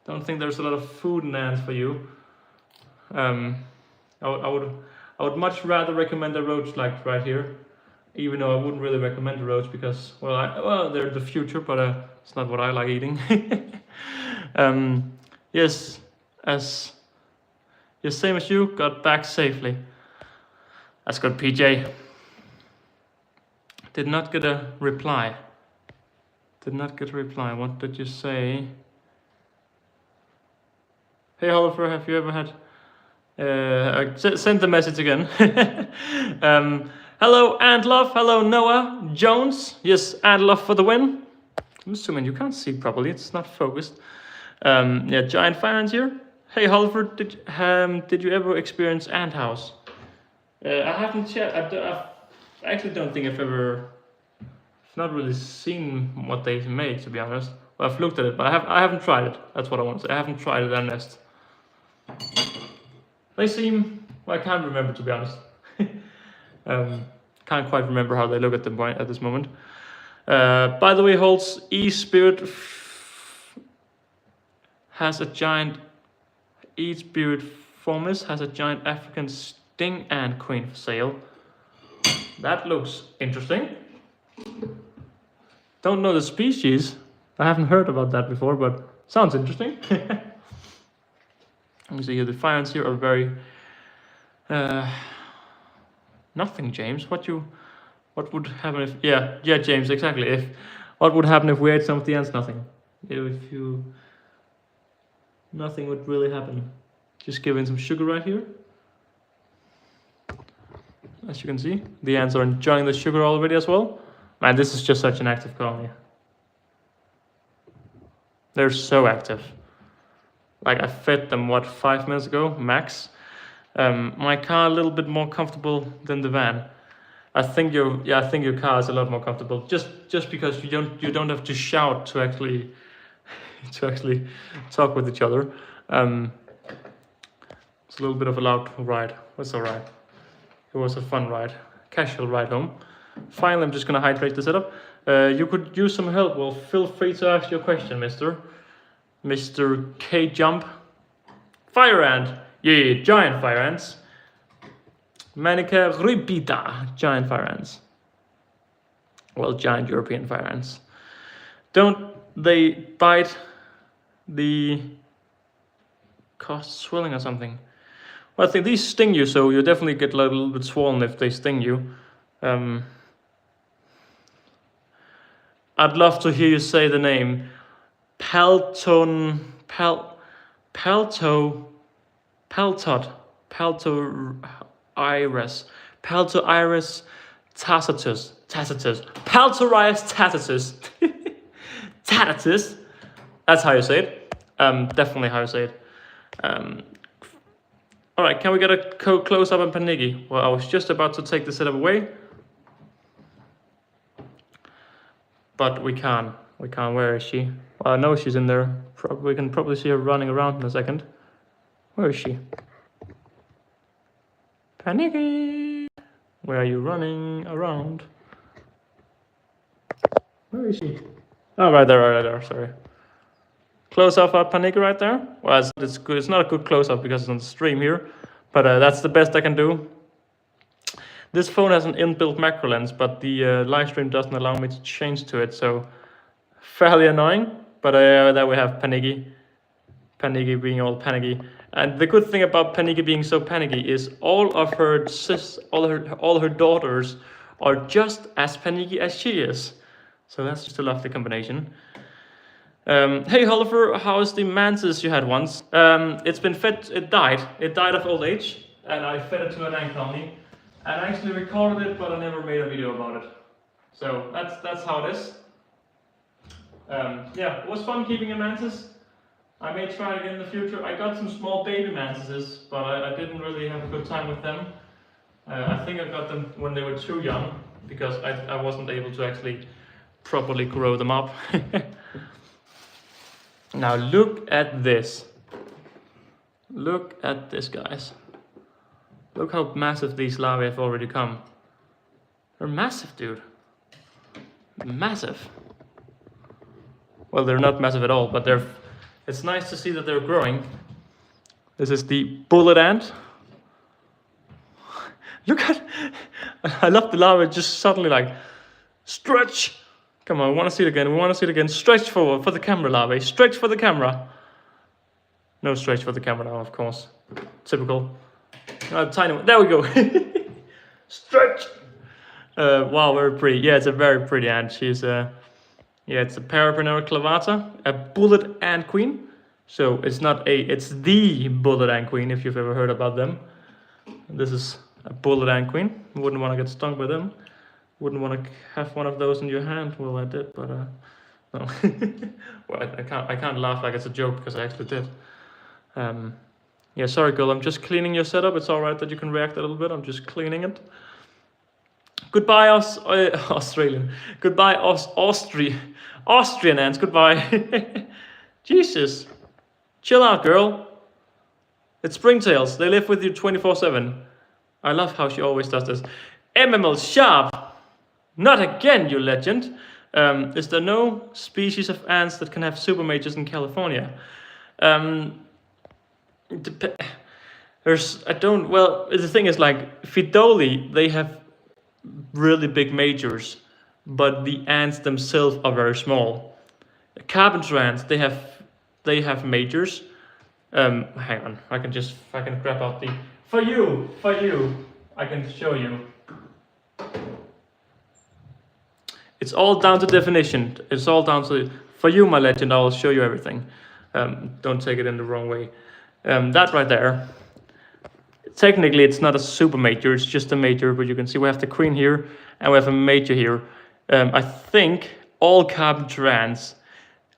Don't think there's a lot of food in ants for you. I would much rather recommend a roach like right here. Even though I wouldn't really recommend the roach because, well, they're the future, but it's not what I like eating. Yes, same as you, got back safely. That's good, PJ. Did not get a reply. What did you say? Hey, Oliver, have you ever had... send the message again. Hello, Antlove. Hello, Noah Jones. Yes, Antlove for the win. I'm assuming you can't see properly. It's not focused. Yeah, Giant Finance here. Hey, Oliver, did you ever experience Ant House? I haven't yet. I actually don't think I've not really seen what they've made, to be honest. Well, I've looked at it, but I haven't tried it. That's what I want to say. I haven't tried it at Nest. They seem... Well, I can't remember, to be honest. Can't quite remember how they look at this moment. By the way, Holt's E-Spirit has a giant... E-Spirit Formis has a giant African sting ant queen for sale. That looks interesting. Don't know the species. I haven't heard about that before, but sounds interesting. Let me see here. The finds here are very... Nothing, James. What would happen if... Yeah, James, exactly. What would happen if we ate some of the ants? Nothing. Nothing would really happen. Just give in some sugar right here. As you can see, the ants are enjoying the sugar already as well. Man, this is just such an active colony. They're so active. Like, I fed them, 5 minutes ago, max. My car a little bit more comfortable than the van. I think your car is a lot more comfortable. Just because you don't have to shout to actually talk with each other. It's a little bit of a loud ride. That's alright. It was a fun ride, casual ride home. Finally, I'm just gonna hydrate the setup. You could use some help. Well, feel free to ask your question, Mr. K Jump. Fire ant. Yeah, giant fire ants. Manica rubida. Giant fire ants. Well, giant European fire ants. Don't they bite the cost swelling or something? Well, I think these sting you, so you definitely get a little bit swollen if they sting you. I'd love to hear you say the name. Peltot, Peltoiris tacitus, Peltoiris tacitus, tacitus. That's how you say it. Definitely how you say it. All right, can we get a close up on Panigi? Well, I was just about to take the setup away, but we can't. We can't. Where is she? Well, I know she's in there. We can probably see her running around in a second. Where is she? Panigi! Where are you running around? Where is she? Oh, right there, sorry. Close up of Panigi right there. Well, it's good. It's not a good close up because it's on the stream here, but that's the best I can do. This phone has an inbuilt macro lens, but the live stream doesn't allow me to change to it, so fairly annoying. But there we have Panigi being all panicky. And the good thing about Panigi being so panicky is all her daughters are just as panicky as she is. So that's just a lovely combination. Hey Hollifer, how's the mantis you had once? It's been fed. It died of old age, and I fed it to an antcon. And I actually recorded it, but I never made a video about it. So that's how it is. Yeah, it was fun keeping a mantis. I may try again in the future. I got some small baby mantises, but I didn't really have a good time with them. I think I got them when they were too young, because I wasn't able to actually properly grow them up. Now look at this. Look at this, guys. Look how massive these larvae have already come. They're massive, dude. Massive. Well, they're not massive at all, but it's nice to see that they're growing. This is the bullet ant. Look at, I love the larvae just suddenly like, stretch. Come on, we want to see it again. We want to see it again. Stretch forward for the camera, larvae. Stretch for the camera. No stretch for the camera now, of course. Typical. Tiny one. There we go. Stretch. Wow, very pretty. Yeah, it's a very pretty ant. She's yeah, it's a Paraponera clavata, a bullet ant queen. So it's not it's the bullet ant queen if you've ever heard about them. This is a bullet ant queen. Wouldn't want to get stung by them. Wouldn't want to have one of those in your hand. Well, I did, but no. Well, I can't laugh like it's a joke because I actually did. Yeah, sorry, girl. I'm just cleaning your setup. It's all right that you can react a little bit. I'm just cleaning it. Goodbye, Australian. Goodbye, Austrian ants. Goodbye. Jesus, chill out, girl. It's springtails. They live with you 24/7. I love how she always does this. MML sharp. Not again, you legend. Is there no species of ants that can have super majors in California? Well, the thing is, like, Fidoli, they have really big majors, but the ants themselves are very small. Carpenter ants, they have majors. Hang on, I can grab out the, for you, I can show you. It's all down to definition. It's all down to, for you, my legend, I will show you everything. Don't take it in the wrong way. That right there, technically it's not a super major, it's just a major, but you can see we have the queen here, and we have a major here. I think all carpenter ants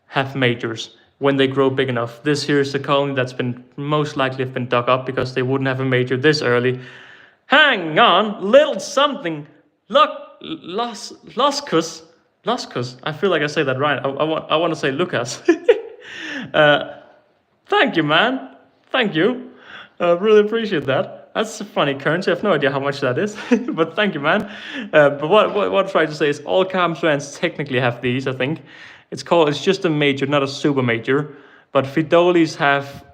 have majors when they grow big enough. This here is a colony that's been most likely have been dug up because they wouldn't have a major this early. Hang on, little something. Look, Luscus. I feel like I say that right. I want to say Lucas. Thank you, man. Thank you. I really appreciate that. That's a funny currency. I have no idea how much that is, but thank you, man. But what I'm trying to say is all carbon strands technically have these, I think. It's just a major, not a super major. But Fidolis have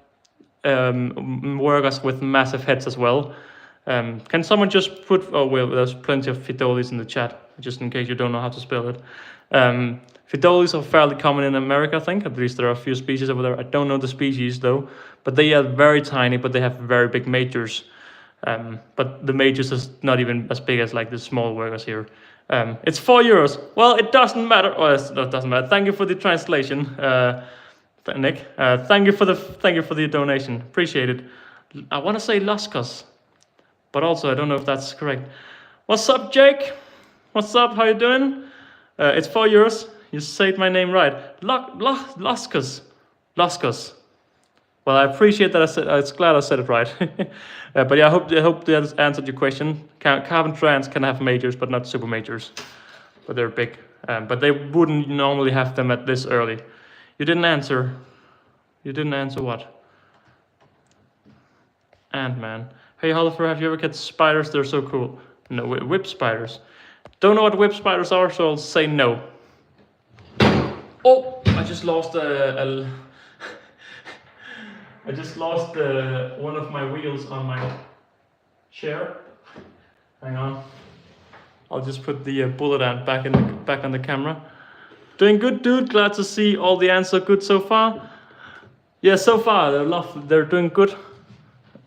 workers with massive heads as well. Can someone just put, oh well, there's plenty of Fidolis in the chat, just in case you don't know how to spell it. Fidolis are fairly common in America, I think. At least there are a few species over there. I don't know the species though, but they are very tiny, but they have very big majors. But the majors is not even as big as like the small workers here. It's €4. Well, it doesn't matter. Oh, it doesn't matter. Thank you for the translation, Nick. Thank you for the donation. Appreciate it. I want to say Laskos, but also I don't know if that's correct. What's up, Jake? What's up? How you doing? It's €4. You said my name right. Laskos. Laskos. Well, I appreciate that. It's glad I said it right. But yeah, I hope that answered your question. Carbon strands can have majors, but not super majors. But they're big. But they wouldn't normally have them at this early. You didn't answer. You didn't answer what? Ant-Man. Hey, Oliver, have you ever got spiders? They're so cool. No, whip spiders. Don't know what whip spiders are, so I'll say no. Oh, I just lost I just lost one of my wheels on my chair. Hang on. I'll just put the bullet ant back on the camera. Doing good, dude. Glad to see all the ants are good so far. Yeah, so far they're doing good.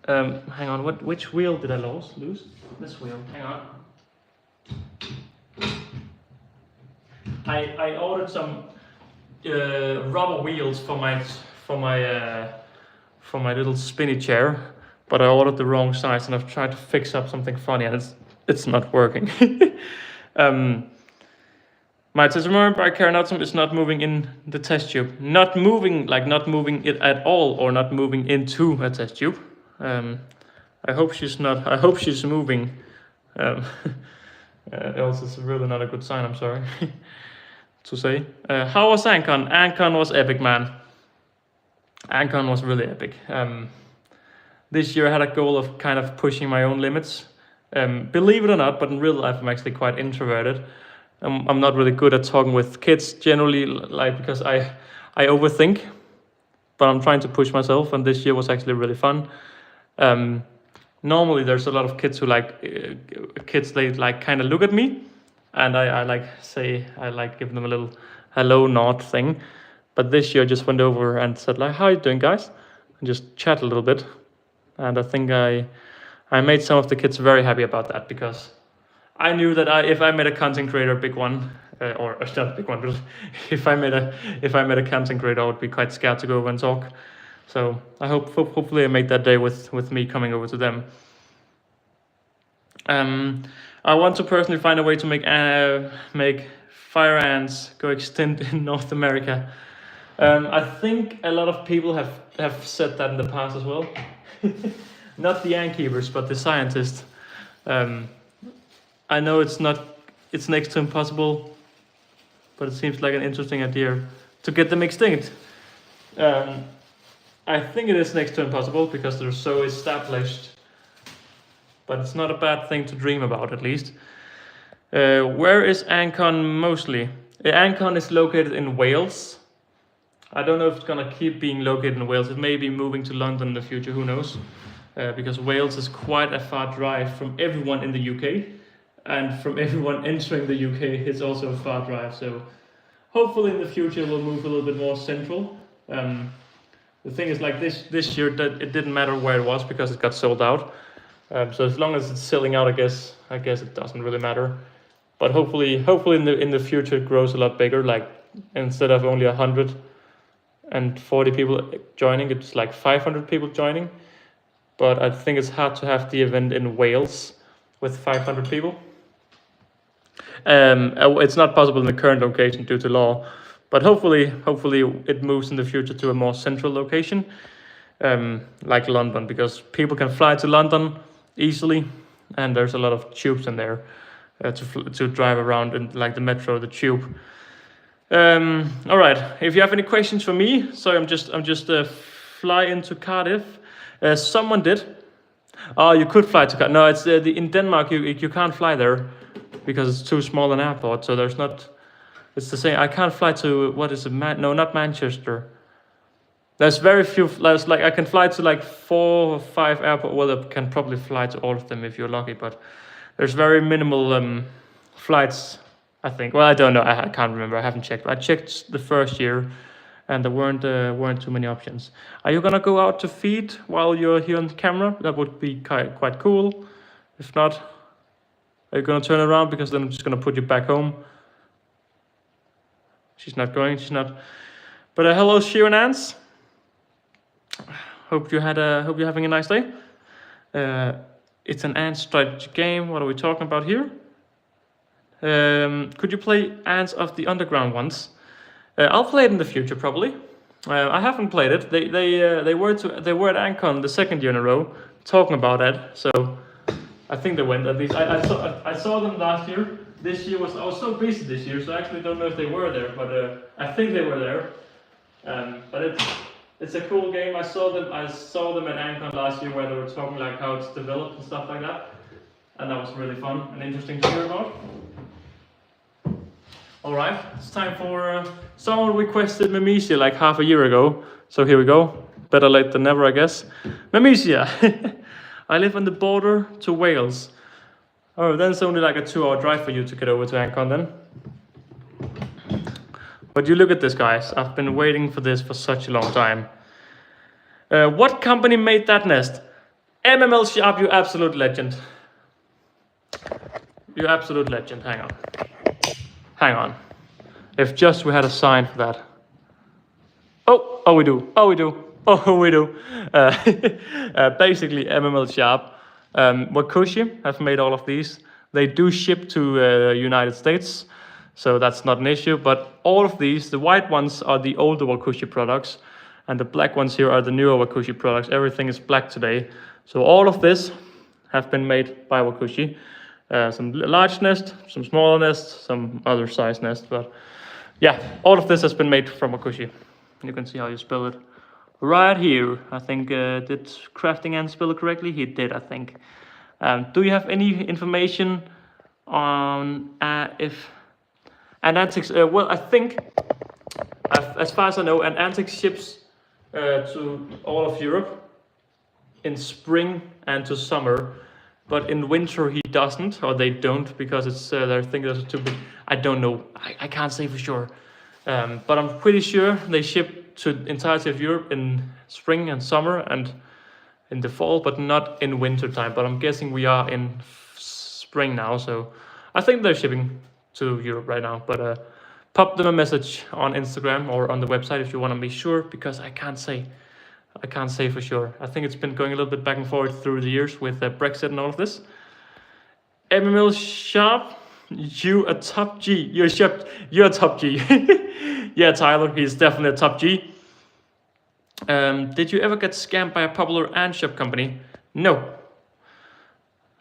Hang on. Which wheel did I lose? This wheel. Hang on. I ordered some rubber wheels for my little spinny chair, but I ordered the wrong size, and I've tried to fix up something funny, and it's not working. My testosterone by Camponotus is not moving in the test tube. Not moving it at all, or not moving into a test tube. I hope she's moving. Else it's really not a good sign. I'm sorry to say. How was Antcon? Antcon was epic, man. Antcon was really epic. This year I had a goal of kind of pushing my own limits. Believe it or not, but in real life I'm actually quite introverted. I'm not really good at talking with kids generally, like because I overthink, but I'm trying to push myself, and this year was actually really fun. Normally there's a lot of kids who they like kind of look at me, and I give them a little hello nod thing. But this year I just went over and said like, how you doing, guys? And just chat a little bit. And I think I made some of the kids very happy about that, because I knew that if I met a content creator, big one, or not a big one, but if I met a content creator, I would be quite scared to go over and talk. So I hopefully I made that day with me coming over to them. I want to personally find a way to make fire ants go extinct in North America. I think a lot of people have said that in the past as well. Not the ant keepers, but the scientists. I know it's next to impossible, but it seems like an interesting idea to get them extinct. I think it is next to impossible because they're so established, but it's not a bad thing to dream about, at least. Where is Antcon mostly? Antcon is located in Wales. I don't know if it's gonna keep being located in Wales. It may be moving to London in the future, who knows? Because Wales is quite a far drive from everyone in the UK, and from everyone entering the UK, it's also a far drive. So hopefully in the future we'll move a little bit more central. The thing is, like this year, that it didn't matter where it was because it got sold out. So as long as it's selling out, I guess it doesn't really matter. But hopefully in the future it grows a lot bigger. Like instead of only 140 people joining, it's like 500 people joining. But I think it's hard to have the event in Wales with 500 people. It's not possible in the current location due to law. But hopefully it moves in the future to a more central location, like London, because people can fly to London easily, and there's a lot of tubes in there to drive around in, like the metro, the tube. All right. If you have any questions for me, sorry, I'm just fly into Cardiff. Someone did. Oh, you could fly to... No, it's in Denmark, you can't fly there because it's too small an airport, so there's not... It's the same. I can't fly to... What is it? No, not Manchester. There's very few... There's like... I can fly to like 4 or 5 airports. Well, I can probably fly to all of them if you're lucky, but there's very minimal flights, I think. Well, I don't know. I can't remember. I haven't checked. I checked the first year, and there weren't too many options. Are you gonna go out to feed while you're here on the camera? That would be quite cool. If not, are you gonna turn around? Because then I'm just gonna put you back home. She's not going. She's not. But hello, Shio and Ants. Hope you're having a nice day. It's an ant strategy game. What are we talking about here? Could you play Ants of the Underground ones? I'll play it in the future probably. I haven't played it. They were at ANTHOLLEUFER the second year in a row talking about that. So I think they went at least. I saw them last year. This year I was so busy this year, so I actually don't know if they were there, but I think they were there. But it's a cool game. I saw them at ANTHOLLEUFER last year where they were talking like how it's developed and stuff like that, and that was really fun and interesting to hear about. All right, it's time for someone requested Manica like half a year ago, so here we go. Better late than never, I guess. Manica. I live on the border to Wales. Oh, then it's only like a 2-hour drive for you to get over to ANTHOLLEUFER then. But you look at this, guys. I've been waiting for this for such a long time. What company made that nest? MML Sharp, you absolute legend. You absolute legend. Hang on. Hang on. If just we had a sign for that. Oh, we do. Oh, we do. Oh, we do. Basically, MML Sharp. WaKooshi have made all of these. They do ship to United States, so that's not an issue. But all of these, the white ones are the older WaKooshi products, and the black ones here are the newer WaKooshi products. Everything is black today. So all of this have been made by WaKooshi. Some large nest, some smaller nest, some other size nest. But yeah, all of this has been made from WaKooshi. You can see how you spell it. Right here, I think, did Crafting Ant spell it correctly? He did, I think. Do you have any information on if Antics? Well, I think, as far as I know, Antics ships to all of Europe in spring and to summer, but in winter he doesn't, or they don't, because it's their thing is too big. I don't know. I can't say for sure, but I'm pretty sure they ship to the entirety of Europe in spring and summer and in the fall, but not in winter time. But I'm guessing we are in spring now, so I think they're shipping to Europe right now. But pop them a message on Instagram or on the website if you want to be sure, because I can't say for sure. I think it's been going a little bit back and forth through the years with Brexit and all of this. MML Sharp, you a top G. You're a top G. Yeah, Tyler, he's definitely a top G. Did you ever get scammed by a popular ant shop company? No.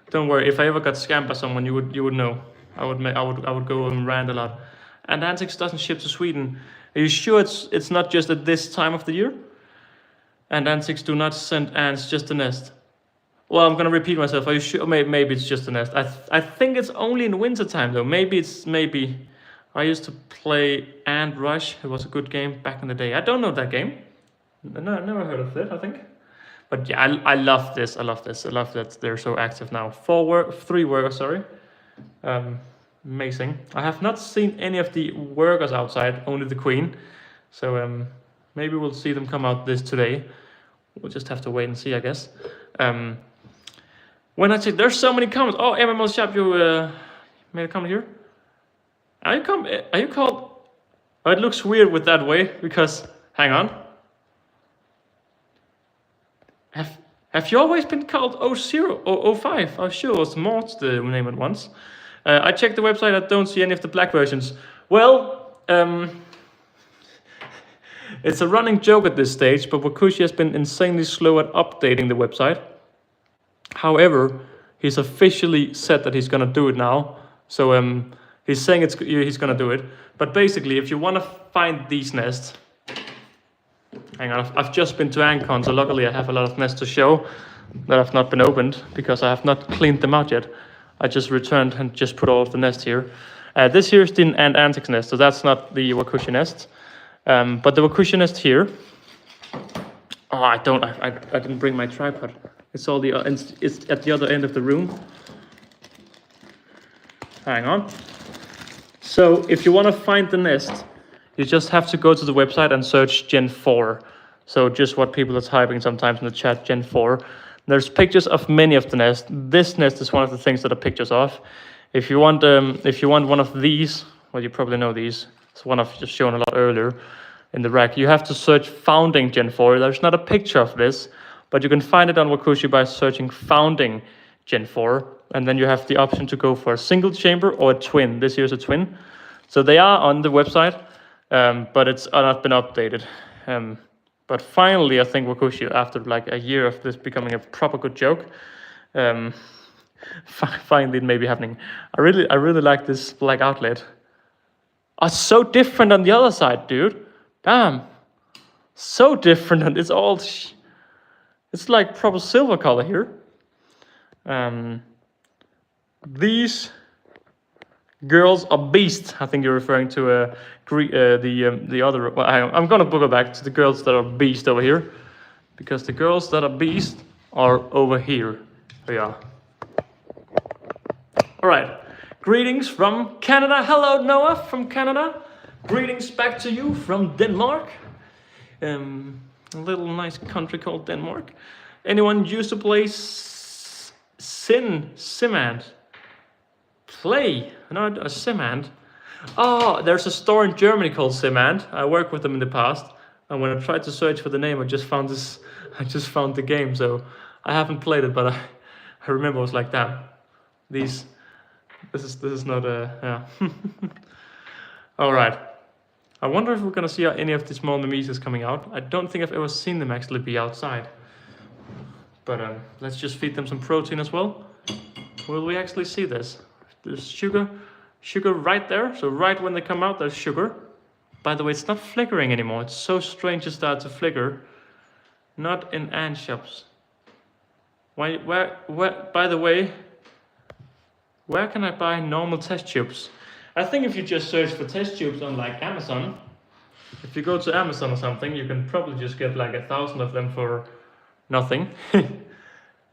Don't worry. If I ever got scammed by someone, you would know. I would go and rant a lot. And Antics doesn't ship to Sweden. Are you sure it's not just at this time of the year? And Antics do not send ants, just a nest. Well, I'm gonna repeat myself. Are you sure? Maybe it's just a nest. I think it's only in winter time though. Maybe. I used to play Ant Rush. It was a good game back in the day. I don't know that game. No, I never heard of it, I think. But yeah, I love this. I love that they're so active now. 3 workers, sorry. Amazing. I have not seen any of the workers outside, only the queen. So maybe we'll see them come out today. We'll just have to wait and see, I guess. When I say there's so many comments. Oh, MML Shop, you made a comment here. Are you called? Oh, it looks weird with that way because hang on. Have you always been called 00 or 05? Oh, sure, it was Mort's the name at once. I checked the website. I don't see any of the black versions. Well, it's a running joke at this stage, but WaKooshi has been insanely slow at updating the website. However, he's officially said that he's gonna do it now. So he's saying he's gonna do it. But basically, if you want to find these nests, hang on, I've just been to ANTCon, so luckily I have a lot of nests to show. that have not been opened because I have not cleaned them out yet. I just returned and just put all of the nest here. This here is the Antics nest, so that's not the WaKooshi nest. But the WaKooshi nest here. Oh, I didn't bring my tripod. It's all it's at the other end of the room. Hang on. So if you want to find the nest, you just have to go to the website and search Gen 4. So just what people are typing sometimes in the chat, Gen 4. There's pictures of many of the nests. This nest is one of the things that are pictures of. If you want one of these, well, you probably know these. It's one I've just shown a lot earlier in the rack. You have to search Founding Gen 4. There's not a picture of this, but you can find it on WaKooshi by searching Founding Gen 4. And then you have the option to go for a single chamber or a twin. This here's a twin. So they are on the website, but it's not been updated. But finally, I think WaKooshi, after like a year of this becoming a proper good joke, finally it may be happening. I really like this black outlet. Oh, it's so different on the other side, dude. Damn, so different, and it's all. It's like proper silver color here. These girls are beasts. I think you're referring to the other. Well, I'm gonna go back to the girls that are beast over here, because the girls that are beast are over here. They are. All right. Greetings from Canada. Hello, Noah from Canada. Greetings back to you from Denmark. A little nice country called Denmark. Anyone used to play Simant? Play, not a Simant. Oh, there's a store in Germany called Simant. I worked with them in the past, and when I tried to search for the name, I just found this. I just found the game. So I haven't played it, but I remember I was like, damn, this is not a yeah. All right. I wonder if we're gonna see any of the small nemesis coming out. I don't think I've ever seen them actually be outside. But let's just feed them some protein as well. Will we actually see this? There's sugar right there. So right when they come out, there's sugar. By the way, it's not flickering anymore. It's so strange to start to flicker. Not in ant shops. Where? By the way, where can I buy normal test tubes? I think if you just search for test tubes on like Amazon, if you go to Amazon or something, you can probably just get like 1,000 of them for nothing. You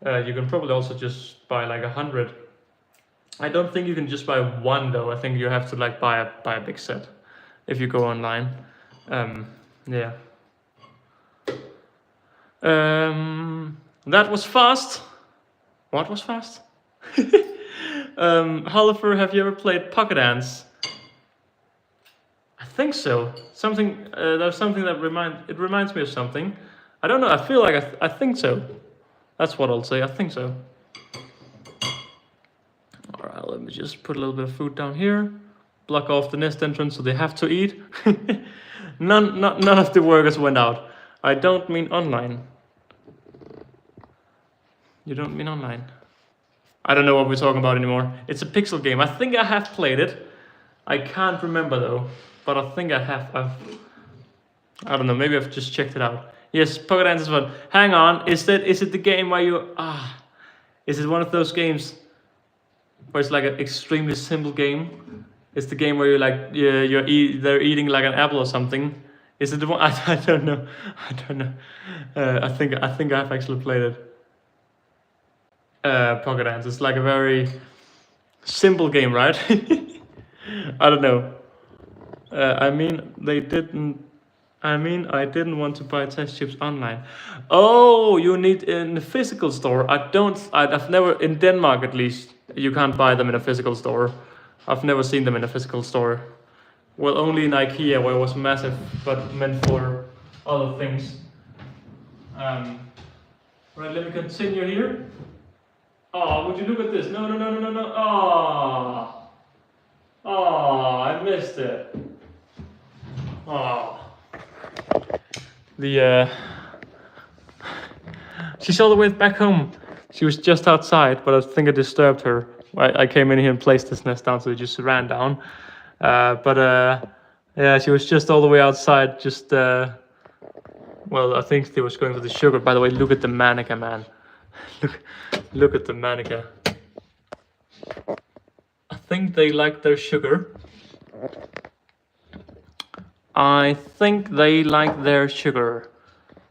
can probably also just buy like 100. I don't think you can just buy one though. I think you have to like buy a big set if you go online. Yeah. That was fast. What was fast? Anthollefer, have you ever played Pocket Ants? I think so. Something. There's something that reminds me of something. I don't know. I feel like I think so. That's what I'll say. I think so. All right. Let me just put a little bit of food down here. Block off the nest entrance so they have to eat. None of the workers went out. I don't mean online. You don't mean online. I don't know what we're talking about anymore. It's a pixel game. I think I have played it. I can't remember though, but I think I have. I don't know. Maybe I've just checked it out. Yes, Pocket Ants is fun. Hang on. Is it the game where you Is it one of those games where it's like an extremely simple game? It's the game where you're like they're eating like an apple or something. Is it the one? I don't know. I don't know. I think I've actually played it. Pocket Ants. It's like a very simple game, right? I don't know. I didn't want to buy test tubes online. Oh, you need in the physical store. I've never, in Denmark at least, you can't buy them in a physical store. I've never seen them in a physical store. Well, only in IKEA where it was massive, but meant for other things. Right, let me continue here. Oh, would you look at this? No. Oh, I missed it. Oh. She's all the way back home. She was just outside, but I think I disturbed her. I came in here and placed this nest down, so it just ran down. Yeah, she was just all the way outside, just, well, I think they was going for the sugar. By the way, look at the Manica, man. Look at the Manica. I think they like their sugar. I think they like their sugar.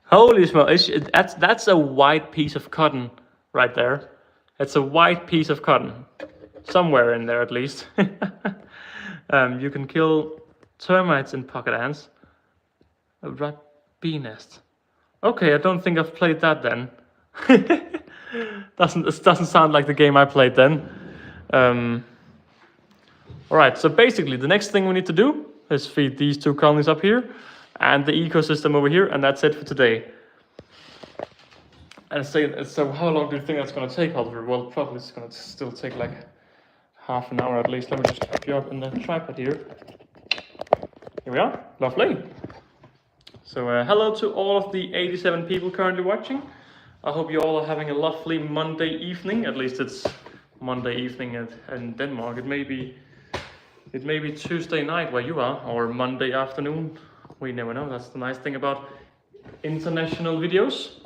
Holy smokes, that's a white piece of cotton right there. It's a white piece of cotton. Somewhere in there at least. You can kill termites and pocket ants. A rat bee nest. Okay, I don't think I've played that then. This doesn't sound like the game I played then. Alright, so basically the next thing we need to do is feed these two colonies up here and the ecosystem over here, and that's it for today. And so how long do you think that's going to take, Oliver? Well, probably it's going to still take like half an hour at least. Let me just put you up in the tripod here. Here we are. Lovely. So hello to all of the 87 people currently watching. I hope you all are having a lovely Monday evening. At least it's Monday evening in Denmark. It may be Tuesday night where you are, or Monday afternoon. We never know. That's the nice thing about international videos.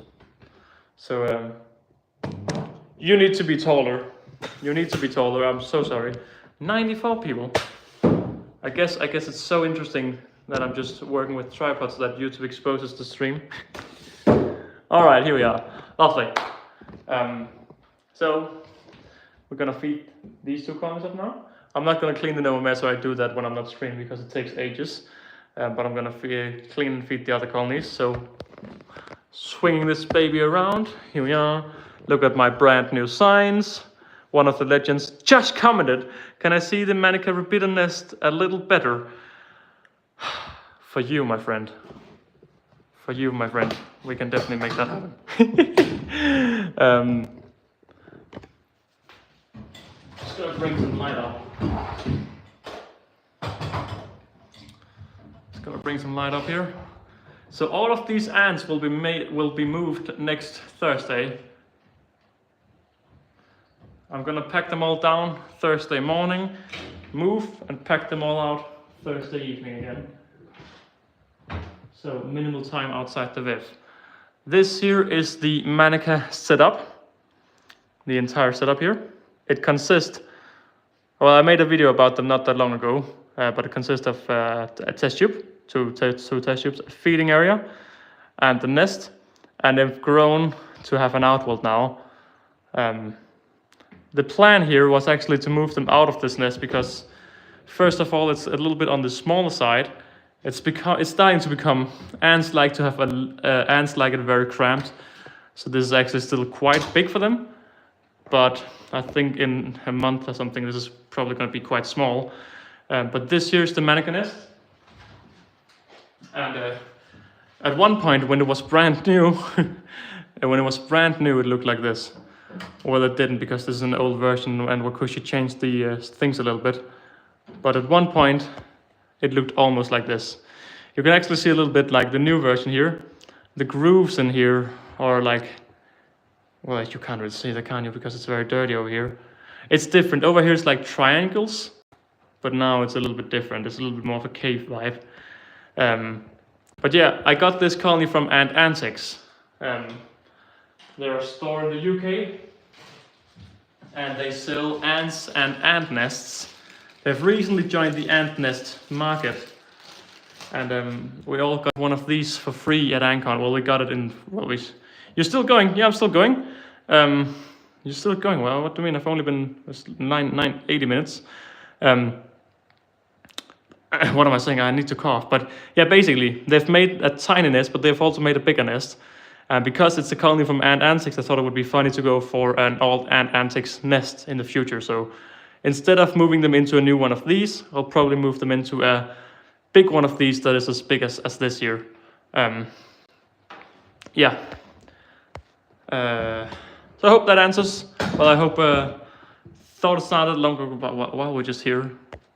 So you need to be taller. You need to be taller. I'm so sorry. 94 people. I guess it's so interesting that I'm just working with tripods that YouTube exposes the stream. All right, here we are. Lovely. So we're gonna feed these two colonies up now. I'm not gonna clean the Nova mess, so I do that when I'm not streaming because it takes ages. But I'm gonna clean and feed the other colonies. So swinging this baby around. Here we are. Look at my brand new signs. One of the legends just commented, "Can I see the Manica rubida nest a little better?" For you, my friend. For you, my friend. We can definitely make that happen. Just gonna bring some light up. Just gonna bring some light up here. So all of these ants will be moved next Thursday. I'm gonna pack them all down Thursday morning, move and pack them all out Thursday evening again. So minimal time outside the VIV. This here is the Manica setup, the entire setup here. It consists, well, I made a video about them not that long ago, but it consists of a test tube, two test tubes, a feeding area, and the nest, and they've grown to have an outworld now. The plan here was actually to move them out of this nest because, first of all, it's a little bit on the smaller side. It's starting to become, ants like to have ants like it very cramped. So this is actually still quite big for them. But I think in a month or something, this is probably going to be quite small. But this here is the Manica nest. And at one point when it was brand new, it looked like this. Well, it didn't because this is an old version and WaKooshi changed the things a little bit. But at one point, it looked almost like this. You can actually see a little bit like the new version here. The grooves in here are like, well, you can't really see that, can you? Because it's very dirty over here. It's different. Over here it's like triangles, but now it's a little bit different. It's a little bit more of a cave vibe. But yeah, I got this colony from Antics. They're a store in the UK, and they sell ants and ant nests. They've recently joined the ant nest market, and we all got one of these for free at ANTHOLLEUFER. Well, we got it in. Well, you're still going? Yeah, I'm still going. You're still going. Well, what do you mean? I've only been 80 minutes. What am I saying? I need to cough. But yeah, basically, they've made a tiny nest, but they've also made a bigger nest. And because it's a colony from Antics, I thought it would be funny to go for an old Antics nest in the future. So instead of moving them into a new one of these, I'll probably move them into a big one of these that is as big as this here. Yeah. So I hope that answers. Well, I hope thought it sounded longer, but while we're just here,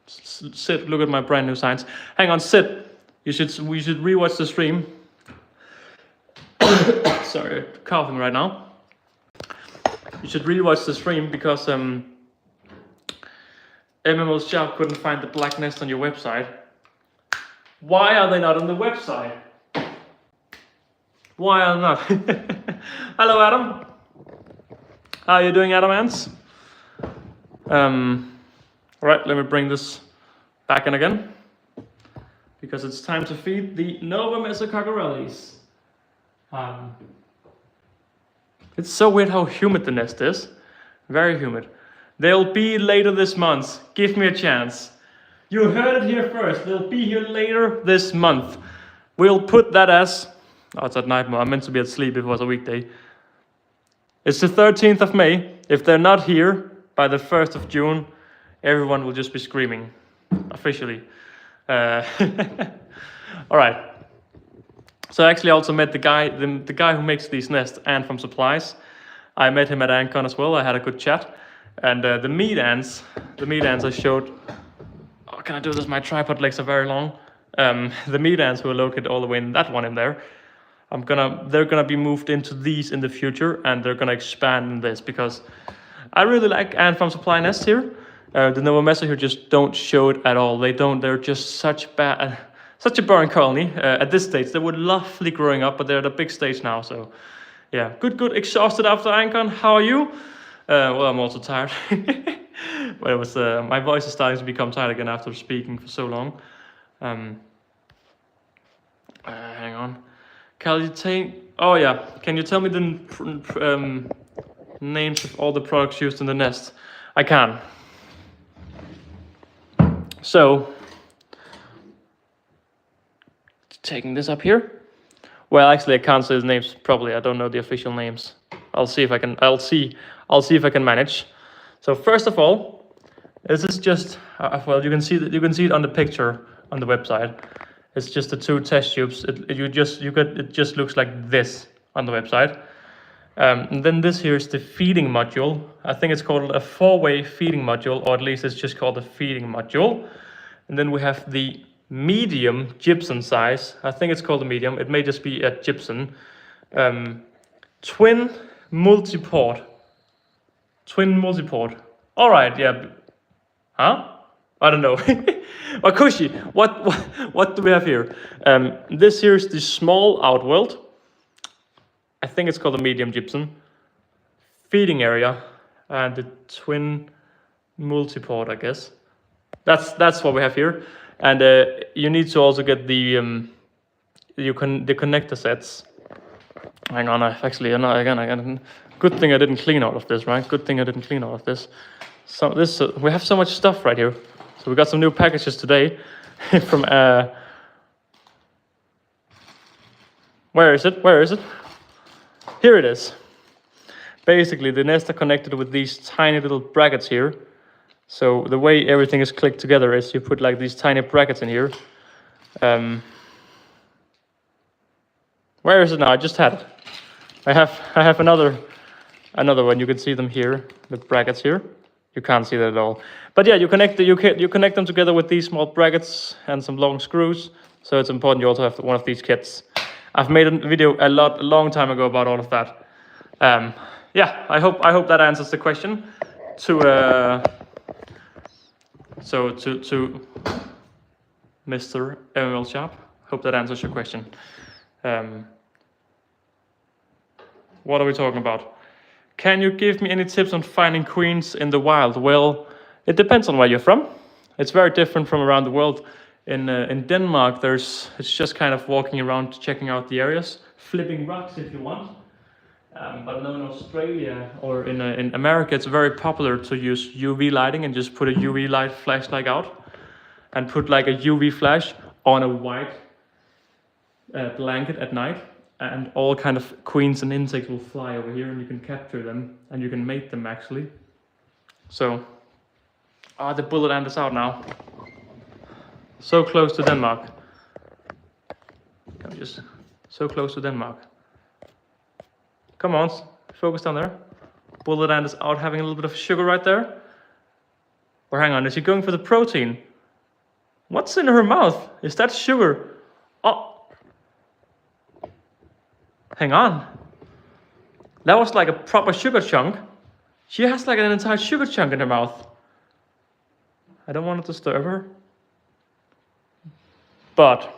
sit, look at my brand new signs. Hang on, sit. We should rewatch the stream. Sorry, coughing right now. You should rewatch the stream because MMO's shop couldn't find the black nest on your website. Why are they not on the website? Why are they not? Hello, Adam. How are you doing, Adamants? Right, let me bring this back in again. Because it's time to feed the Nova Mesococcorellis. It's so weird how humid the nest is. Very humid. They'll be later this month. Give me a chance. You heard it here first. They'll be here later this month. We'll put that as... Oh, it's at night more. I meant to be asleep if it was a weekday. It's the 13th of May. If they're not here by the 1st of June, everyone will just be screaming. Officially. All right. So I actually also met the guy who makes these nests, Ant from Supplies. I met him at ANTCon as well. I had a good chat. And the meat ants I showed... Oh, can I do this? My tripod legs are very long. The meat ants who are located all the way in that one in there. They're gonna be moved into these in the future, and they're gonna expand in this because I really like Ant from Supply nests here. The Nova Meso here just don't show it at all. They're just such a boring colony at this stage. They were lovely growing up, but they're at a big stage now. So yeah, good. Exhausted after ANTCon. How are you? Well, I'm also tired. But it was my voice is starting to become tired again after speaking for so long. Hang on. Oh yeah, can you tell me the names of all the products used in the nest? I can. So, taking this up here. Well, actually, I can't say the names probably. I don't know the official names. I'll see if I can. I'll see if I can manage. So first of all, this is just well, you can see it on the picture on the website. It's just the two test tubes. It just looks like this on the website. And then this here is the feeding module. I think it's called a 4-way feeding module, or at least it's just called a feeding module. And then we have the medium gypsum size. I think it's called a medium. It may just be a gypsum. Twin multiport. All right, yeah. Huh? I don't know. WaKooshi, what do we have here? This here is the small outworld. I think it's called a medium gypsum. Feeding area and the twin multiport, I guess. That's what we have here. And you need to also get the connector sets. Hang on, again. Good thing I didn't clean all of this, right? Good thing I didn't clean all of this. So we have so much stuff right here. So we got some new packages today from where is it? Here it is. Basically, the nests are connected with these tiny little brackets here. So the way everything is clicked together is you put like these tiny brackets in here. Where is it now? I just had it. I have another one. You can see them here, the brackets here. You can't see that at all. But yeah, you connect them together with these small brackets and some long screws. So it's important you also have one of these kits. I've made a video a long time ago about all of that. Yeah, I hope that answers the question. To Mr. MML Sharp. Hope that answers your question. What are we talking about? Can you give me any tips on finding queens in the wild? Well, it depends on where you're from. It's very different from around the world. In Denmark, it's just kind of walking around, checking out the areas, flipping rocks if you want. But no, in Australia or in America, it's very popular to use UV lighting and just put a UV light flashlight out and put like a UV flash on a white blanket at night. And all kind of queens and insects will fly over here, and you can capture them, and you can mate them actually. So, the bullet ant is out now. So close to Denmark. So close to Denmark. Come on, focus down there. Bullet ant is out having a little bit of sugar right there. Or hang on, is she going for the protein? What's in her mouth? Is that sugar? Oh. Hang on. That was like a proper sugar chunk. She has like an entire sugar chunk in her mouth. I don't want to disturb her. But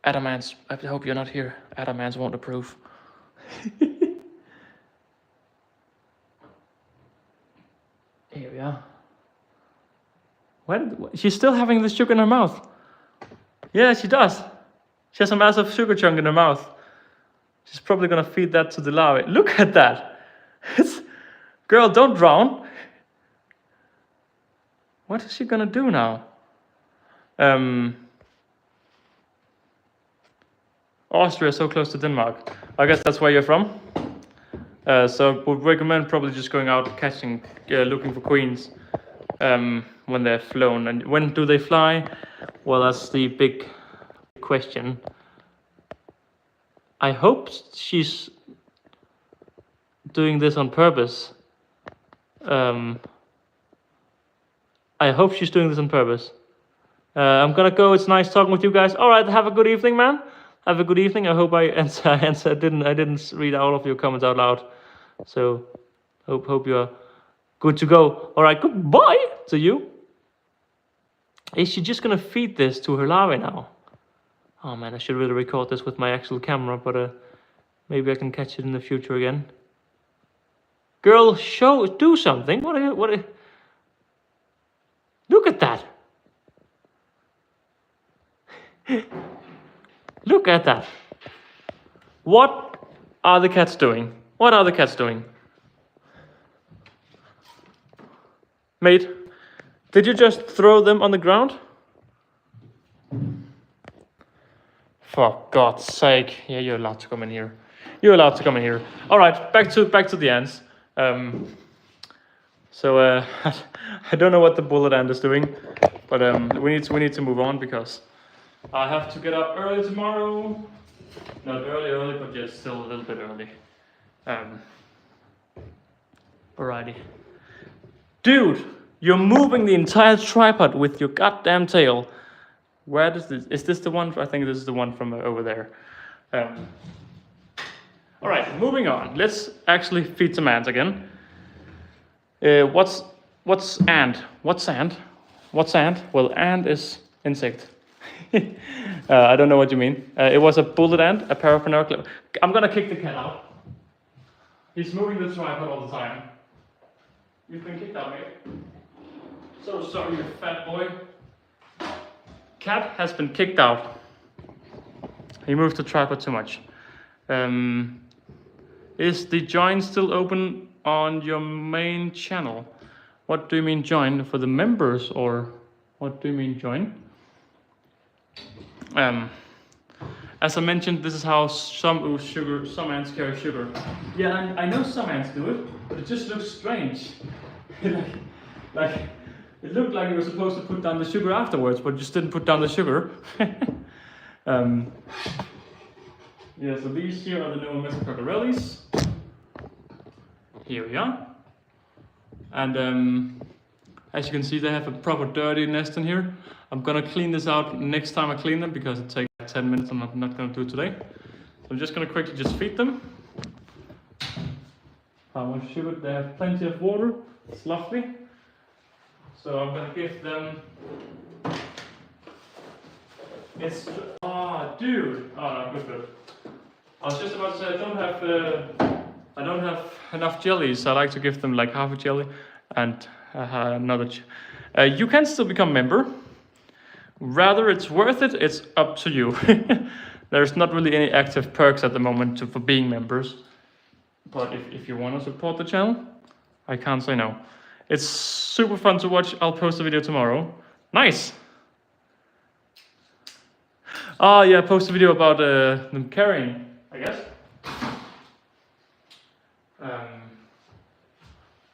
Adamants, I hope you're not here. Adamants won't approve. yeah. She's still having the sugar in her mouth. Yeah, she does. She has a massive sugar chunk in her mouth. She's probably gonna feed that to the larvae. Look at that. Girl, don't drown. What is she gonna do now? Austria is so close to Denmark. I guess that's where you're from. So would recommend probably just going out catching, looking for queens when they're flown. And when do they fly? Well, that's the big question. I hope she's doing this on purpose. I hope she's doing this on purpose. I'm gonna go. It's nice talking with you guys. All right, have a good evening, man. Have a good evening. I hope I didn't read all of your comments out loud. So hope you're good to go. All right, goodbye to you. Is she just gonna feed this to her larvae now? Oh man, I should really record this with my actual camera, but maybe I can catch it in the future again. Girl, do something. What are you? Look at that. Look at that. What are the cats doing? What are the cats doing? Mate, did you just throw them on the ground? For God's sake. Yeah, you're allowed to come in here. You're allowed to come in here. All right, back to the ants. I don't know what the bullet ant is doing, but we need to move on because I have to get up early tomorrow. Not early, but just still a little bit early. Alrighty. Dude, you're moving the entire tripod with your goddamn tail. Where does this? Is this the one? I think this is the one from over there. Alright, moving on. Let's actually feed some ants again. What's ant? What's ant? What's ant? Well, ant is insect. I don't know what you mean. It was a bullet ant, a paraffin clip. I'm gonna kick the cat out. He's moving the tripod all the time. You've been kicked out, mate. So sorry, you fat boy. Cat has been kicked out. He moved the tripod too much. Is the join still open on your main channel? What do you mean join? For the members, or what do you mean join? As I mentioned, this is how some ants carry sugar. Yeah, I know some ants do it, but it just looks strange. like it looked like you were supposed to put down the sugar afterwards, but just didn't put down the sugar. Yeah, so these here are the Noometococorellis. Here we are. And as you can see, they have a proper dirty nest in here. I'm gonna clean this out next time I clean them because it takes 10 minutes. I'm not gonna do it today. So I'm just gonna quickly just feed them. How much sugar? They have plenty of water. It's lovely. So I'm gonna give them. It's dude. Oh no, good. I was just about to say I don't have enough jellies. I like to give them like half a jelly and another. You can still become member. Rather it's worth it. It's up to you. There's not really any active perks at the moment for being members. But if you want to support the channel, I can't say no. It's super fun to watch. I'll post a video tomorrow. Nice. Oh yeah, post a video about them carrying, I guess.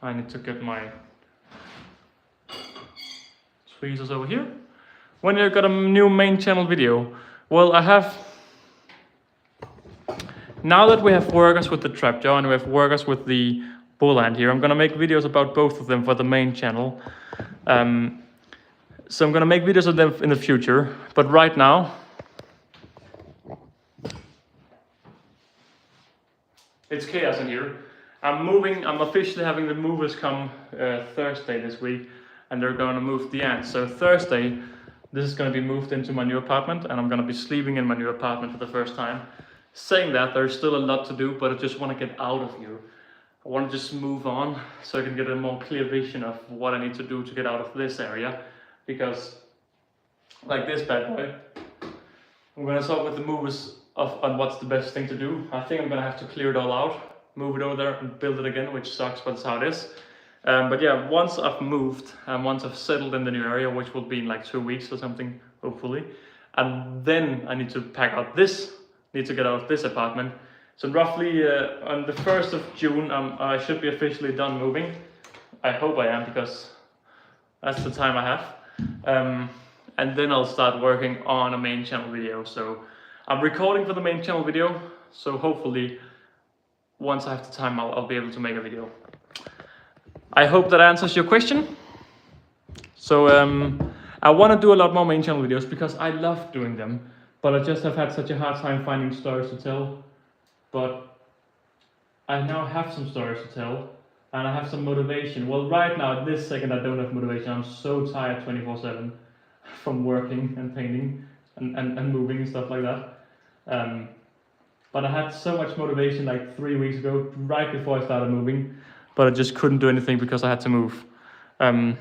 I need to get my tweezers over here. When you got a new main channel video? Well, I have. Now that we have workers with the trapjaw and we have workers with the bull ant here, I'm gonna make videos about both of them for the main channel. So I'm gonna make videos of them in the future, but right now. It's chaos in here. I'm officially having the movers come Thursday this week, and they're gonna move the ants. So Thursday, this is gonna be moved into my new apartment, and I'm gonna be sleeping in my new apartment for the first time. Saying that, there's still a lot to do, but I just wanna get out of here. I want to just move on so I can get a more clear vision of what I need to do to get out of this area, because like this bad boy, I'm gonna talk with the movers on what's the best thing to do. I think I'm gonna have to clear it all out, move it over there and build it again, which sucks, but it's how it is. But yeah, once I've moved and once I've settled in the new area, which will be in like 2 weeks or something, hopefully, and then I need to pack out this, need to get out of this apartment. So roughly on the 1st of June, I should be officially done moving. I hope I am, because that's the time I have. And then I'll start working on a main channel video. So I'm recording for the main channel video, so hopefully once I have the time I'll be able to make a video. I hope that answers your question. So I want to do a lot more main channel videos because I love doing them, but I just have had such a hard time finding stories to tell. But I now have some stories to tell, and I have some motivation. Well, right now at this second I don't have motivation. I'm so tired 24/7 from working and painting and moving and stuff like that. But I had so much motivation like 3 weeks ago, right before I started moving, but I just couldn't do anything because I had to move. Do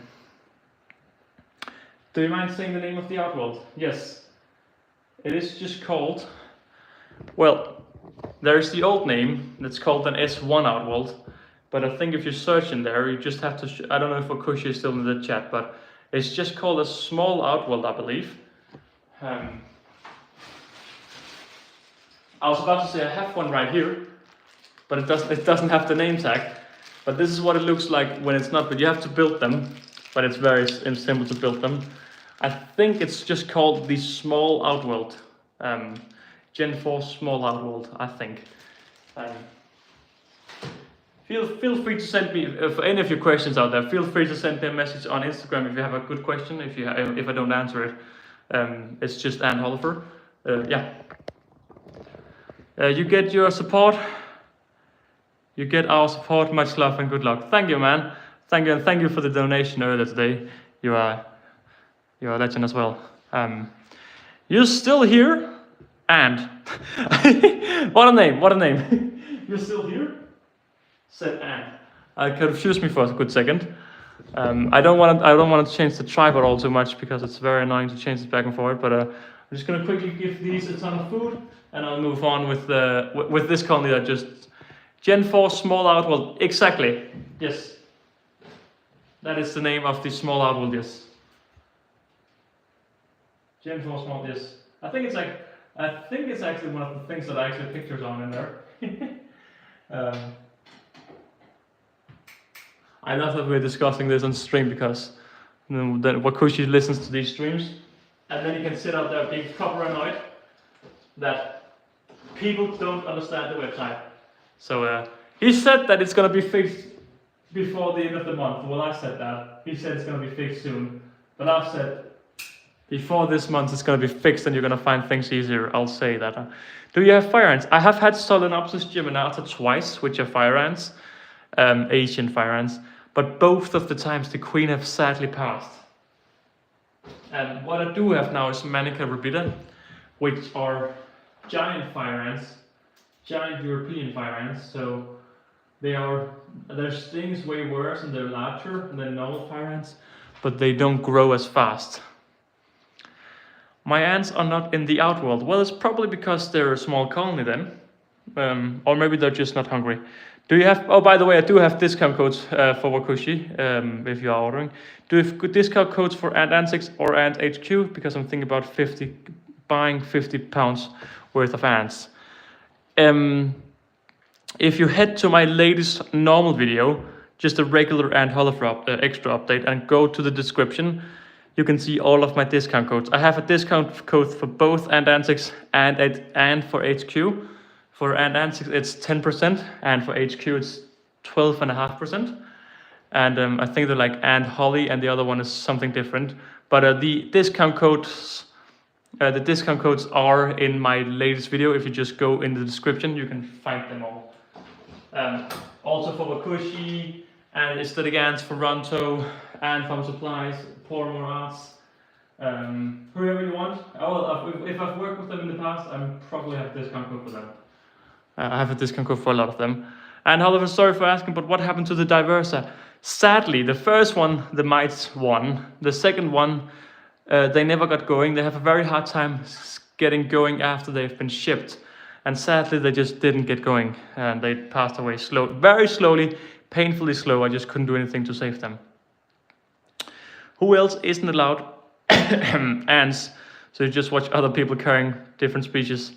you mind saying the name of the art world? Yes. It is just called, well, there's the old name that's called an S1 art world, but I think if you search in there, you just have to, I don't know if WaKooshi is still in the chat, but it's just called a small art world, I believe. I was about to say I have one right here, but it doesn't have the name tag. But this is what it looks like when it's not, but you have to build them, but it's very simple to build them. I think it's just called the small art world. Gen 4 small art world, I think. Feel free to send me, for any of your questions out there, feel free to send me a message on Instagram if you have a good question, if I don't answer it. It's just ANTHOLLEUFER. Yeah. You get your support. You get our support. Much love and good luck. Thank you, man. Thank you, and thank you for the donation earlier today. You are a legend as well. You're still here, and what a name! What a name! You're still here. Said and. Confused me for a good second. I don't want to change the tripod all too much because it's very annoying to change it back and forth. But I'm just gonna quickly give these a ton of food, and I'll move on with this colony that just Gen 4 small art world. Exactly. Yes. That is the name of the small art world. Yes. Gen 4 small. Yes. I think it's actually one of the things that I actually pictures on in there. I love that we're discussing this on stream because then WaKooshi listens to these streams, and then you can sit out there being proper annoyed that people don't understand the website. So he said that it's gonna be fixed before the end of the month. Well, I said that. He said it's gonna be fixed soon, but I've said before this month it's gonna be fixed and you're gonna find things easier. I'll say that. Do you have fire ants? I have had Solenopsis geminata twice, which are fire ants. Asian fire ants, but both of the times the queen have sadly passed. And what I do have now is Manica rubida, which are giant fire ants, giant European fire ants. So their stings way worse and they're larger than normal fire ants, but they don't grow as fast. My ants are not in the outworld. Well, it's probably because they're a small colony then, or maybe they're just not hungry. Do you have, oh, by the way, I do have discount codes for WaKooshi, if you are ordering. Do you have good discount codes for Antics or Ant HQ? Because I'm thinking about buying 50 pounds worth of ants. If you head to my latest normal video, just a regular ANTHOLLEUFER extra update, and go to the description, you can see all of my discount codes. I have a discount code for both Antics and for HQ. For Antics it's 10%, and for HQ it's 12.5%. And I think they're like Holly, and the other one is something different. But the discount codes are in my latest video. If you just go in the description, you can find them all. Also for WaKooshi and Aesthetic Ants, Foranto, and Farm Supplies, Pormore Arts, whoever you want. Oh, if I've worked with them in the past, I probably have a discount code for them. I have a discount code for a lot of them. And Oliver, sorry for asking, but what happened to the Diversa? Sadly, the first one, the mites won. The second one, they never got going. They have a very hard time getting going after they've been shipped. And sadly, they just didn't get going. And they passed away very slowly, painfully slow. I just couldn't do anything to save them. Who else isn't allowed? Ants. So you just watch other people carrying different species.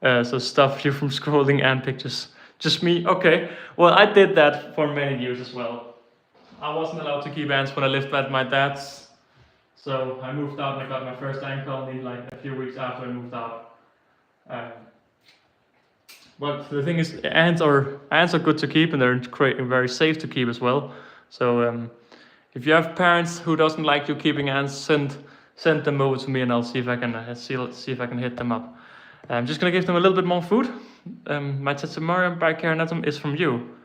So stop you from scrolling ant pictures. Just me? Okay. Well, I did that for many years as well. I wasn't allowed to keep ants when I lived at my dad's. So I moved out and I got my first ant colony like a few weeks after I moved out. But the thing is, ants are good to keep, and they're very safe to keep as well. So if you have parents who doesn't like you keeping ants, send them over to me, and I'll see if I can see if I can hit them up. I'm just gonna give them a little bit more food. My Tetemorium bicarionatum is from you.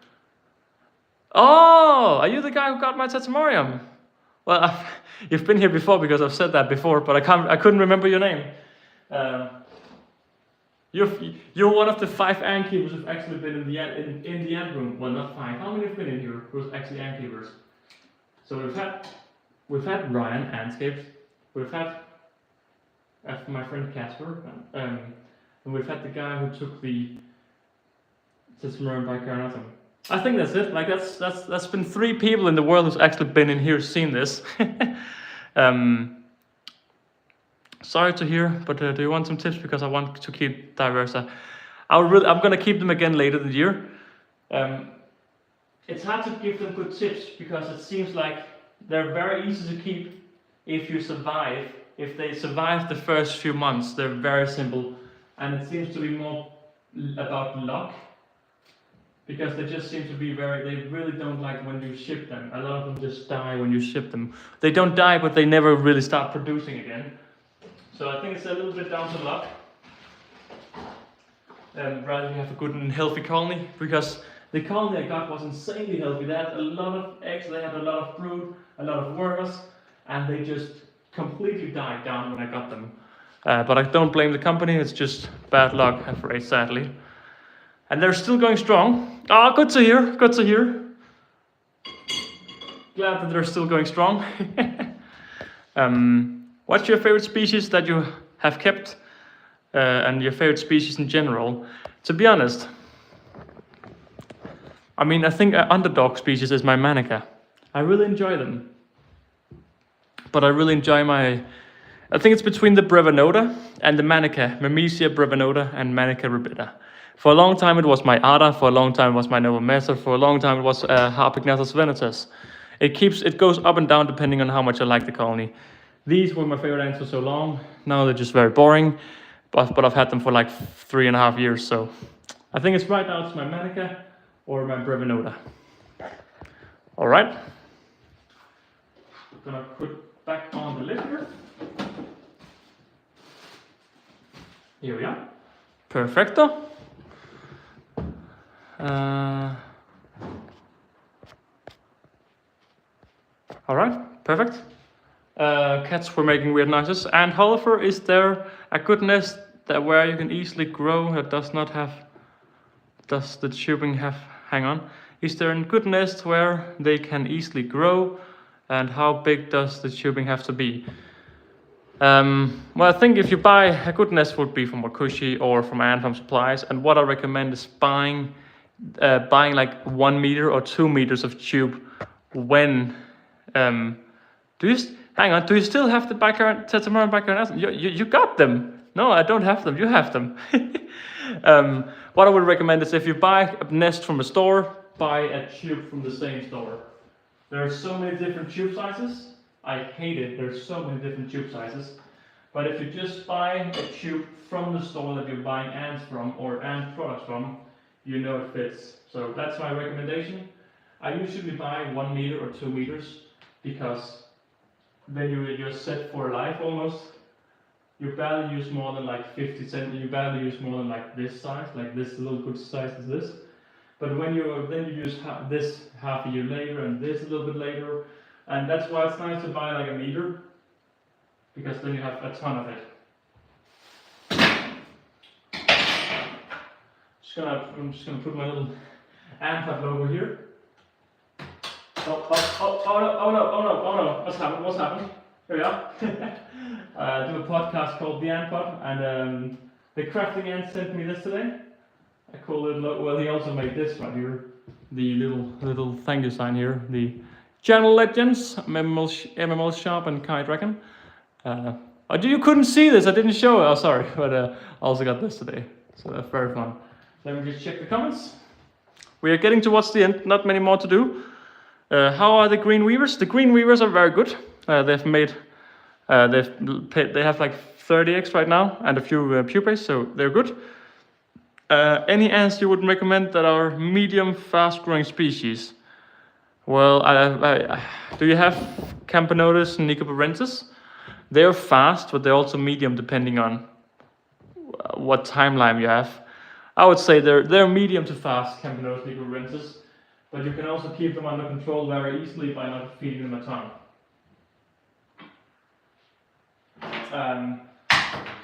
Oh, are you the guy who got my Tetemorium? Well, you've been here before because I've said that before, but I couldn't remember your name. You're one of the 5 ant keepers who've actually been in the ant room. Well, not 5. How many have been in here who's actually ant keepers? So we've had Ryan Antscapes. We've had my friend Casper, and we've had the guy who took the Tetemorium bicarionatum. I think that's it. Like that's been 3 people in the world who's actually been in here seen this. Sorry to hear, but do you want some tips? Because I want to keep Diversa. I'm gonna keep them again later in the year. It's hard to give them good tips because it seems like they're very easy to keep if you survive. If they survive the first few months, they're very simple, and it seems to be more about luck. Because they just seem to be they really don't like when you ship them. A lot of them just die when you ship them. They don't die, but they never really start producing again. So I think it's a little bit down to luck. Rather than have a good and healthy colony, because the colony I got was insanely healthy. They had a lot of eggs, they had a lot of brood, a lot of workers, and they just completely died down when I got them. But I don't blame the company, it's just bad luck, I'm afraid, sadly. And they're still going strong. Oh, good to hear, good to hear. Glad that they're still going strong. What's your favorite species that you have kept? And your favorite species in general? To be honest, I mean, I think an underdog species is my Manica. I really enjoy them. But I really enjoy I think it's between the Brevinota and the Manica. Mamesia brevinota and Manica rubida. For a long time it was my Ada, for a long time it was my Nova Mesa, for a long time it was Harpignathus venatus. It goes up and down depending on how much I like the colony. These were my favorite ants for so long, now they're just very boring, but I've had them for like 3.5 years, so I think it's right now it's my Manica or my Brevinota. Alright, I'm gonna put back on the lid here. Here we are, perfecto. Alright, perfect. Cats were making weird noises. And Anthollefer, is there a good nest where you can easily grow that does the tubing have, hang on. Is there a good nest where they can easily grow, and how big does the tubing have to be? Well, I think if you buy a good nest would be from WaKooshi or from Ant Farm Supplies, and what I recommend is buying like 1 meter or 2 meters of tube when do you still have the Tetemorium bicarionatum? You got them. No, I don't have them, you have them. What I would recommend is if you buy a nest from a store, buy a tube from the same store. There are so many different tube sizes. I hate it, there's so many different tube sizes. But if you just buy a tube from the store that you're buying ants from or ant products from, you know it fits. So that's my recommendation. I usually buy 1 meter or 2 meters because then you're set for life almost. You barely use more than like 50 centimeters, you barely use more than like this size, like this little good size is this. But when you use this half a year later and this a little bit later, and that's why it's nice to buy like a meter, because then you have a ton of it. I'm just gonna put my little Antandco logo here. Oh no, what's happened? Here we are. I do a podcast called The Antpod, and the crafting ant sent me this today. I call it, well, he also made this right here. The little thank you sign here. The Channel Legends, MML Shop and Kai Dragon. You couldn't see this, I didn't show it, oh sorry, but I also got this today. So that's very fun. Let me just check the comments. We are getting towards the end, not many more to do. How are the Green Weavers? The Green Weavers are very good. They've made, they have like 30 eggs right now and a few pupae, so they're good. Any ants you would recommend that are medium, fast-growing species? Well, do you have Camponotus and Nicoparensis? They're fast, but they're also medium depending on what timeline you have. I would say they're medium to fast, Camponotus and Nicoparensis, but you can also keep them under control very easily by not feeding them a ton.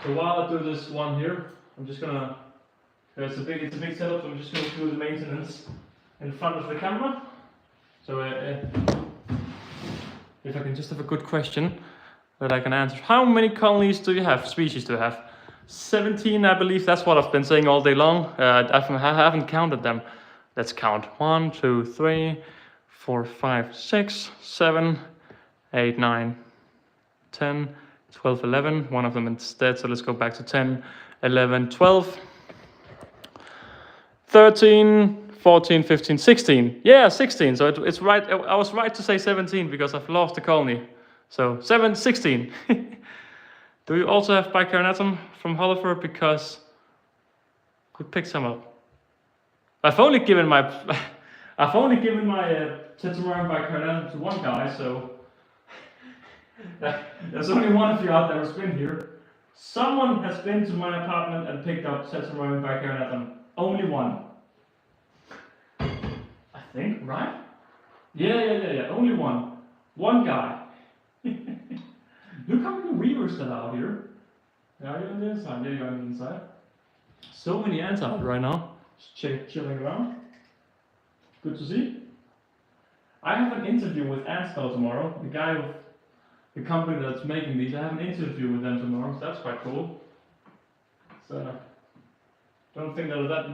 So while I do this one here, I'm just gonna. It's a big setup, so I'm just going to do the maintenance in front of the camera. So if I can just have a good question that I can answer. How many colonies do you have, species do you have? 17, I believe, that's what I've been saying all day long. I haven't counted them. Let's count. 1, 2, 3, 4, 5, 6, 7, 8, 9, 10, 12, 11. One of them is dead, so let's go back to 10, 11, 12. 13, 14, 15, 16. Yeah, 16. So it's right. I was right to say 17 because I've lost a colony. So 16. Do you also have Bicarnatum from Anthollefer? Because we picked some up. I've only given my Tetramarum Bicarnatum to one guy, so there's only one of you out there who's been here. Someone has been to my apartment and picked up Tetramarum Bicarnatum. Only one. I think, right? Yeah. Only one. One guy. Look how many weavers that are out here. Are you on the inside? Yeah, you're on the inside. So many ants out right now. Just chilling around. Good to see. I have an interview with Antandco tomorrow. The guy with the company that's making these. I have an interview with them tomorrow, so that's quite cool. So. Don't think there are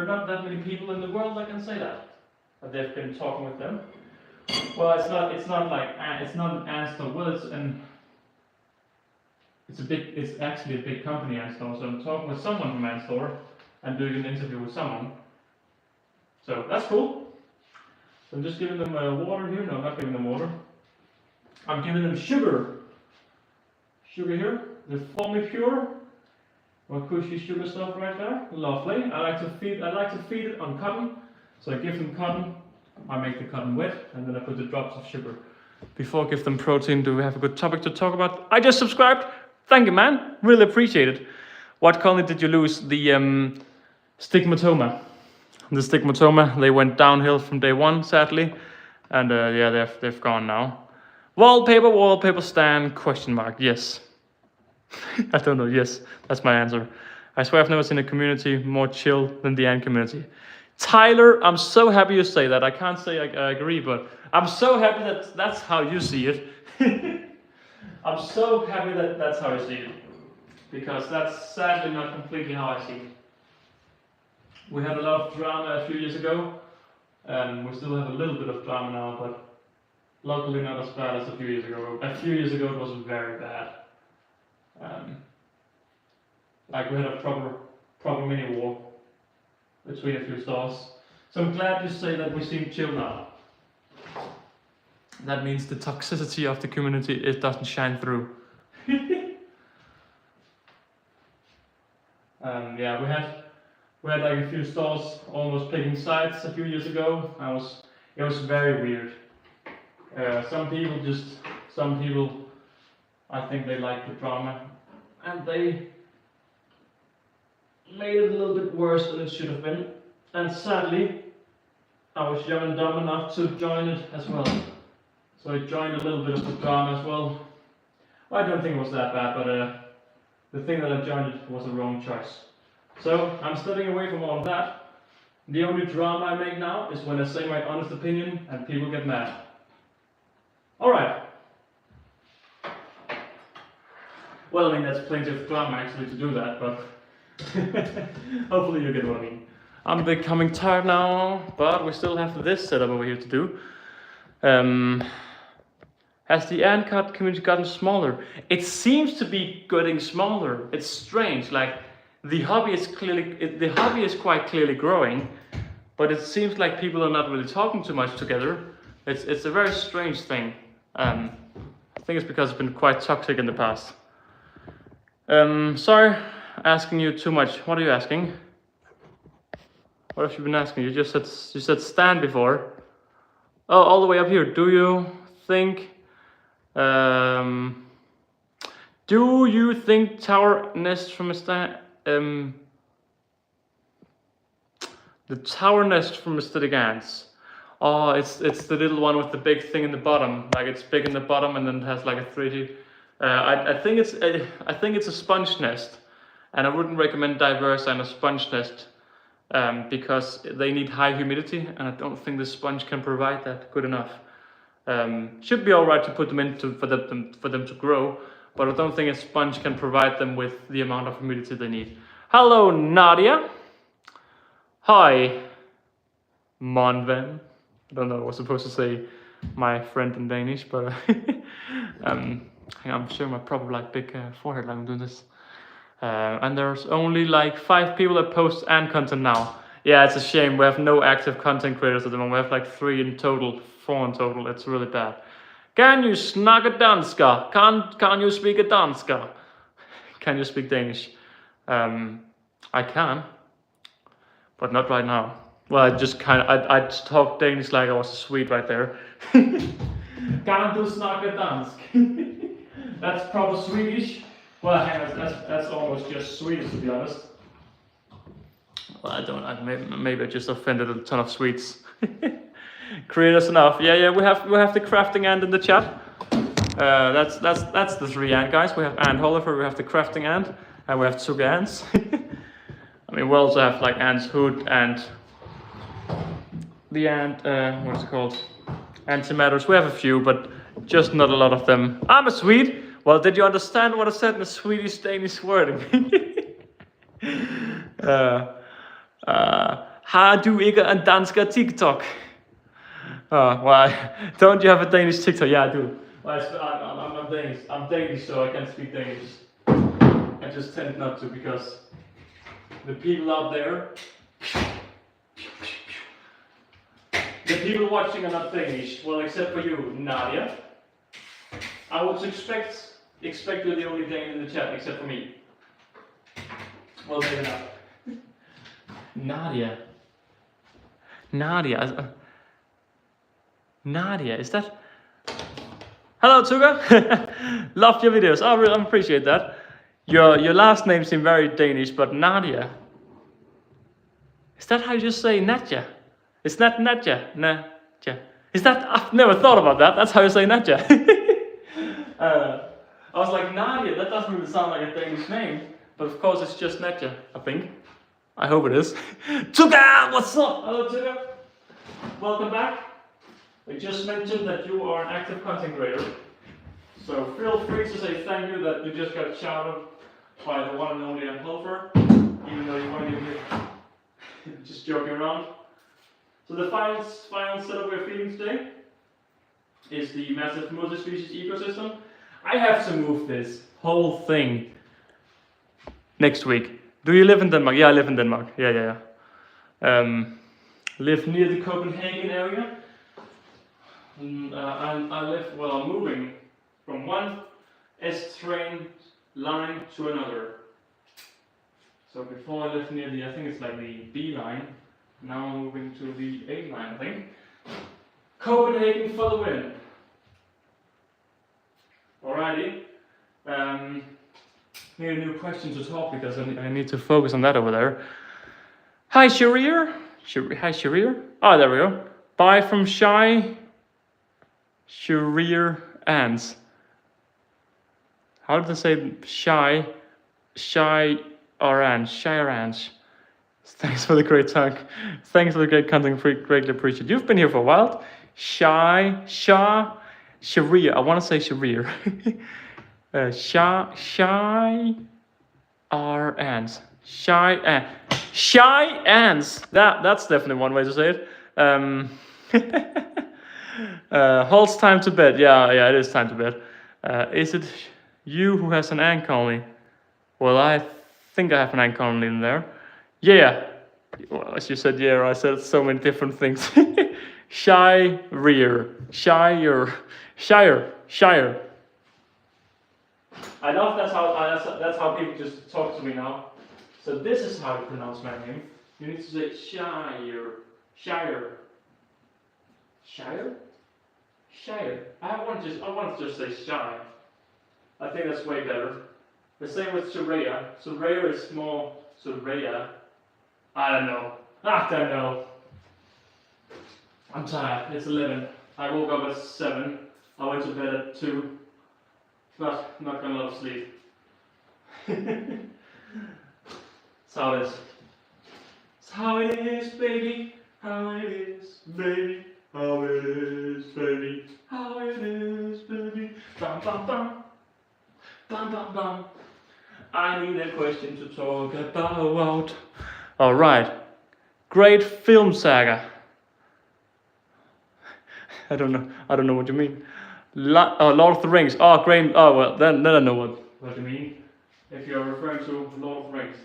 not that many people in the world that can say that they've been talking with them. Well, it's not an Antandco. Well, it's actually a big company, Antandco. So I'm talking with someone from Antandco and doing an interview with someone. So that's cool. So I'm just giving them water here. No, I'm not giving them water. I'm giving them sugar. Sugar here. The Foamy Pure. WaKooshi sugar stuff right there, lovely. I like to feed it on cotton. So I give them cotton, I make the cotton wet, and then I put the drops of sugar. Before I give them protein, do we have a good topic to talk about? I just subscribed. Thank you, man. Really appreciate it. What colony did you lose? The stigmatoma. The stigmatoma, they went downhill from day one, sadly. And yeah, they've gone now. Wallpaper stand, question mark, yes. I don't know, yes, that's my answer. I swear I've never seen a community more chill than the ant community. Tyler, I'm so happy you say that. I can't say I agree, but I'm so happy that that's how you see it. I'm so happy that that's how you see it. Because that's sadly not completely how I see it. We had a lot of drama a few years ago, and we still have a little bit of drama now, but luckily not as bad as a few years ago. A few years ago it was very bad. Like we had a proper mini war between a few stores. So I'm glad you say that we seem chill now. That means the toxicity of the community, it doesn't shine through. Yeah, we had like a few stores almost picking sides a few years ago. It was very weird. Some people, I think they like the drama, and they made it a little bit worse than it should have been. And sadly, I was young and dumb enough to join it as well. So I joined a little bit of the drama as well. Well, I don't think it was that bad, but the thing that I joined it was a wrong choice. So I'm stepping away from all of that. The only drama I make now is when I say my honest opinion and people get mad. Alright. Well, I mean, that's plenty of drama actually to do that, but hopefully you get what I mean. I'm becoming tired now, but we still have this setup over here to do. Has the antcon community gotten smaller? It seems to be getting smaller. It's strange. Like the hobby is quite clearly growing, but it seems like people are not really talking too much together. It's a very strange thing. I think it's because it's been quite toxic in the past. Sorry, asking you too much. What are you asking? What have you been asking? You said stand before. Oh, all the way up here. Do you think tower nest from a stand? The tower nest from Aesthetic ants. Oh, it's the little one with the big thing in the bottom. Like it's big in the bottom and then it has like a 3D. I think it's a sponge nest, and I wouldn't recommend diverse and a sponge nest because they need high humidity, and I don't think the sponge can provide that good enough. Should be all right to put them into for them to grow, but I don't think a sponge can provide them with the amount of humidity they need. Hello, Nadia. Hi, Monven. I don't know what I was supposed to say, my friend in Danish, but I'm showing my proper like big forehead like I'm doing this. And there's only like 5 people that post and content now. Yeah, it's a shame. We have no active content creators at the moment. We have like 3 in total, 4 in total. It's really bad. Can you snakke danska? Can you speak a danska? Can you speak Danish? I can, but not right now. Well, I just talk Danish like I was a Swede right there. Kan du snakke dansk? That's proper Swedish. Well, that's almost just Swedish to be honest. Well, maybe I just offended a ton of Swedes. Creators enough. Yeah. We have the crafting ant in the chat. That's the 3 ant guys. We have ANTHOLLEUFER, we have the crafting ant, and we have Tsuga ants. I mean, we also have like Ant's hood and the ant. What is it called? Antimatters. We have a few, but just not a lot of them. I'm a Swede. Well, did you understand what I said in the Swedish-Danish wording? Har du ikke en dansk TikTok? Why? Don't you have a Danish TikTok? Yeah, I do. Well, I'm Danish. I'm Danish, so I can't speak Danish. I just tend not to because the people out there, the people watching are not Danish. Well, except for you, Nadia. I would expect you're the only Dane in the chat, except for me. Well, maybe not. Nadia, is that? Hello, Tsuga. Loved your videos. I really appreciate that. Your last name seemed very Danish, but Nadia. Is that how you just say Nadja? It's not Nadja. Nadja. Is that? I've never thought about that. That's how you say Nadja. I was like, Nadia, that doesn't really sound like a Danish name. But of course it's just Nadja, I think. I hope it is. Tsuga, what's up? Hello, Tsuga. Welcome back. We just mentioned that you are an active content creator. So feel free to say thank you that you just got shouted by the one and only ANTHOLLEUFER, even though you weren't even here. Just joking around. So the final setup we're feeding today is the massive multi-species ecosystem. I have to move this whole thing next week. Do you live in Denmark? Yeah, I live in Denmark. Yeah. Live near the Copenhagen area. And I'm moving from one S-train line to another. So before I lived near I think it's like the B line. Now I'm moving to the A line, I think. Copenhagen for the win. Alrighty. Need a new question to talk because I need to focus on that over there. Hi, Sharir. Hi, Sharir. Oh, there we go. Bye from Sharir Ants. How did I say shy or ants? Shire ants. Thanks for the great talk. Thanks for the great content. Greatly appreciate. You've been here for a while. Sharir. I want to say Sharir. Shy ants. Shy ants. That's definitely one way to say it. Holt's time to bed. Yeah, it is time to bed. Is it you who has an ant colony? Well, I think I have an ant colony in there. Yeah. Well, as you said, yeah, I said so many different things. Shire. I love that's how people just talk to me now. So this is how you pronounce my name. You need to say Shire. I want to just say Shy. I think that's way better. The same with Soraya. Soraya is more Soraya. I don't know. I'm tired. It's 11. I woke up at 7. I went to bed at 2. But not gonna love sleep. That's how it is. It's how it is, baby. How it is, baby. How it is, baby. How it is, baby. Bum bum bum. Bum bum bum. I need a question to talk about. Alright. Great film saga. I don't know what you mean. Lord of the Rings. Oh, great. Oh, well, then I know what you mean. If you're referring to Lord of the Rings.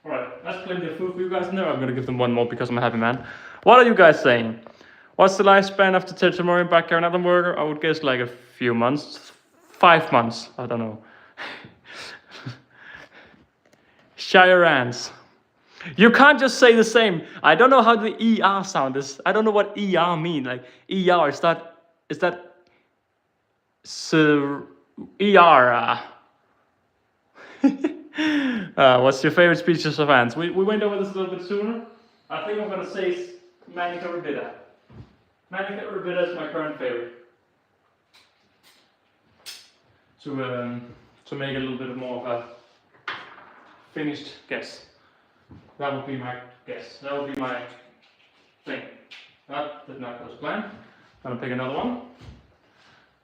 Alright, that's plenty of food for you guys in there. I'm gonna give them one more because I'm a happy man. What are you guys saying? What's the lifespan of the Tetramorin backyard Adam worker? I would guess like a few months. 5 months. I don't know. Shire ants. You can't just say the same. I don't know how the ER sound is. I don't know what ER mean. Like ER, is that ER? What's your favorite species of ants? We went over this a little bit sooner. I think I'm gonna say Manica rubida. Manica rubida is my current favorite. To make a little bit more of a finished guess. That would be my guess. That would be my thing. That did not go as planned. I'm gonna pick another one.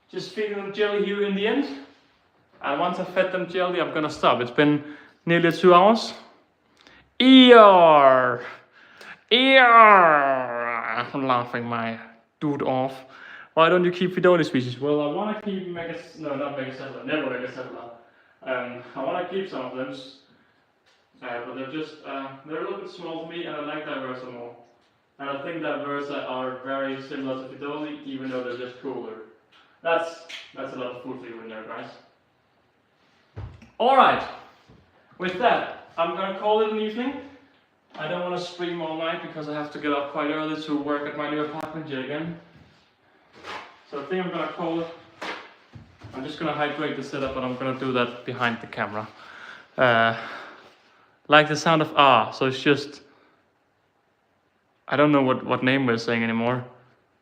Just feeding them jelly here in the end. And once I fed them jelly, I'm gonna stop. It's been nearly 2 hours. ER! I'm laughing my dude off. Why don't you keep Fidoni species? Well, I want to keep never Megacephala. I want to keep some of them, but they're just, they're a little bit small for me, and I like Diversa more. And I think Diversa are very similar to Fidoni, even though they're just cooler. That's a lot of food for you in there, guys. Alright, with that, I'm gonna call it an evening. I don't want to stream all night because I have to get up quite early to work at my new apartment yet again. So I think I'm gonna call it. I'm just gonna hydrate the setup, but I'm gonna do that behind the camera. Like the sound of so it's just, I don't know what name we're saying anymore.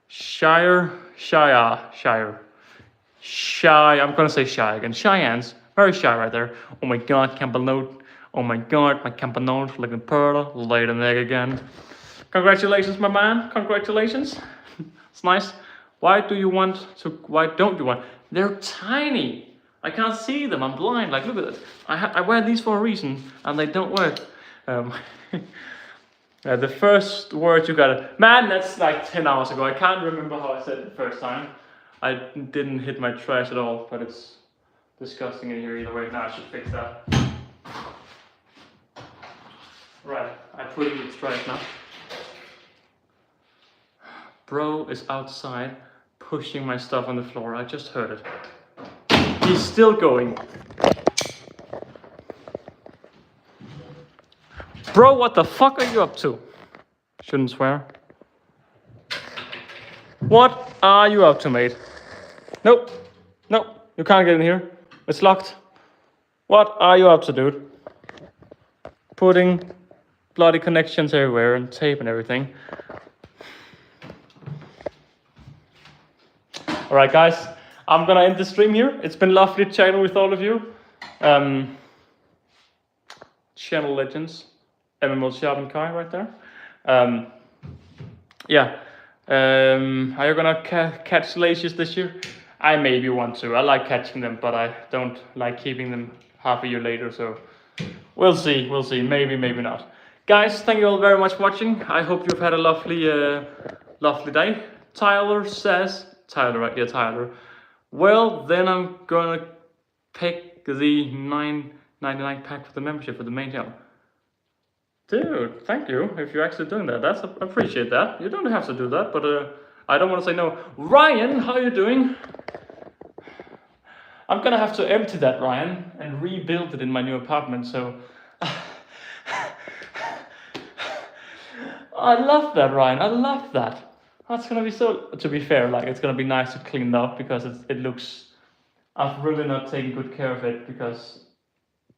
Shire. Shy, I'm gonna say shy again. Shy ants, very shy right there. Oh my god, Camponotus. Oh my god, my Camponotus looking pearl, laid an egg again. Congratulations, my man, congratulations. It's nice. Why don't you want? They're tiny. I can't see them, I'm blind. Like, look at this. I wear these for a reason, and they don't work. The first word you got, man, that's like 10 hours ago. I can't remember how I said it the first time. I didn't hit my trash at all, but it's disgusting in here either way. Now I should fix that. Right, I put it in the trash now. Bro is outside pushing my stuff on the floor. I just heard it. He's still going. Bro, what the fuck are you up to? Shouldn't swear. What are you up to, mate? Nope. Nope. You can't get in here. It's locked. What are you up to, dude? Putting bloody connections everywhere and tape and everything. Alright guys, I'm gonna end the stream here. It's been lovely chatting with all of you. Channel Legends, MMO Sharpen Kai right there. Yeah. Are you gonna catch glaciers this year? I maybe want to. I like catching them, but I don't like keeping them half a year later. So we'll see. We'll see. Maybe, maybe not. Guys, thank you all very much for watching. I hope you've had a lovely, lovely day. Tyler says, Tyler, right? Yeah, Tyler. Well, then I'm gonna pick the $9.99 pack for the membership for the main channel. Dude, thank you if you're actually doing that. I appreciate that. You don't have to do that, but I don't want to say no. Ryan, how are you doing? I'm gonna have to empty that, Ryan, and rebuild it in my new apartment. So I love that, Ryan. I love that. That's gonna be so. To be fair, like it's gonna be nice to clean it up because it looks. I've really not taken good care of it because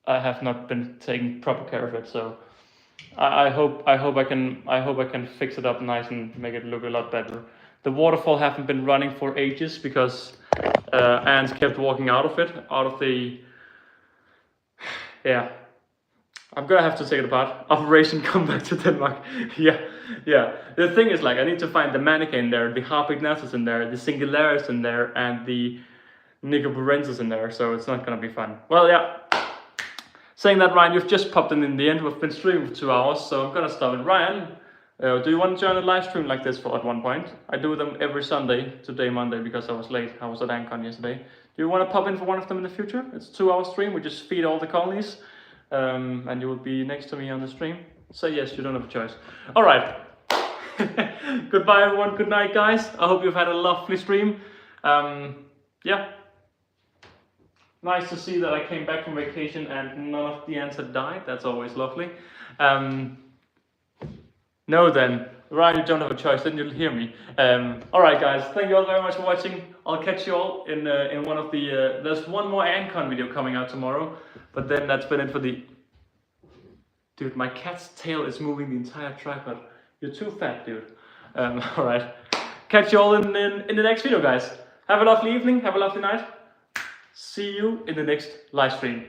I have not been taking proper care of it. So. I hope I can fix it up nice and make it look a lot better. The waterfall haven't been running for ages because ants kept walking out of the. Yeah, I'm gonna have to take it apart. Operation Come Back to Denmark. yeah. The thing is, like, I need to find the Manica in there, the Harpignatus in there, the Singularis in there, and the Nicoburensis in there. So it's not gonna be fun. Well, yeah. Saying that, Ryan, you've just popped in the end. We've been streaming for 2 hours, so I'm gonna stop it. Ryan, do you want to join a live stream like this at one point? I do them every Sunday. Today, Monday, because I was late. I was at ANTHOLLEUFER yesterday. Do you want to pop in for one of them in the future? It's a 2-hour stream. We just feed all the colonies, and you will be next to me on the stream. Say yes. You don't have a choice. All right. Goodbye, everyone. Good night, guys. I hope you've had a lovely stream. Yeah. Nice to see that I came back from vacation and none of the ants had died. That's always lovely. No then, Ryan, you don't have a choice, then you'll hear me. Alright guys, thank you all very much for watching. I'll catch you all in one of the... there's one more ANTCon video coming out tomorrow. But then that's been it for the... Dude, my cat's tail is moving the entire tripod. You're too fat, dude. Alright. Catch you all in the next video, guys. Have a lovely evening, have a lovely night. See you in the next live stream.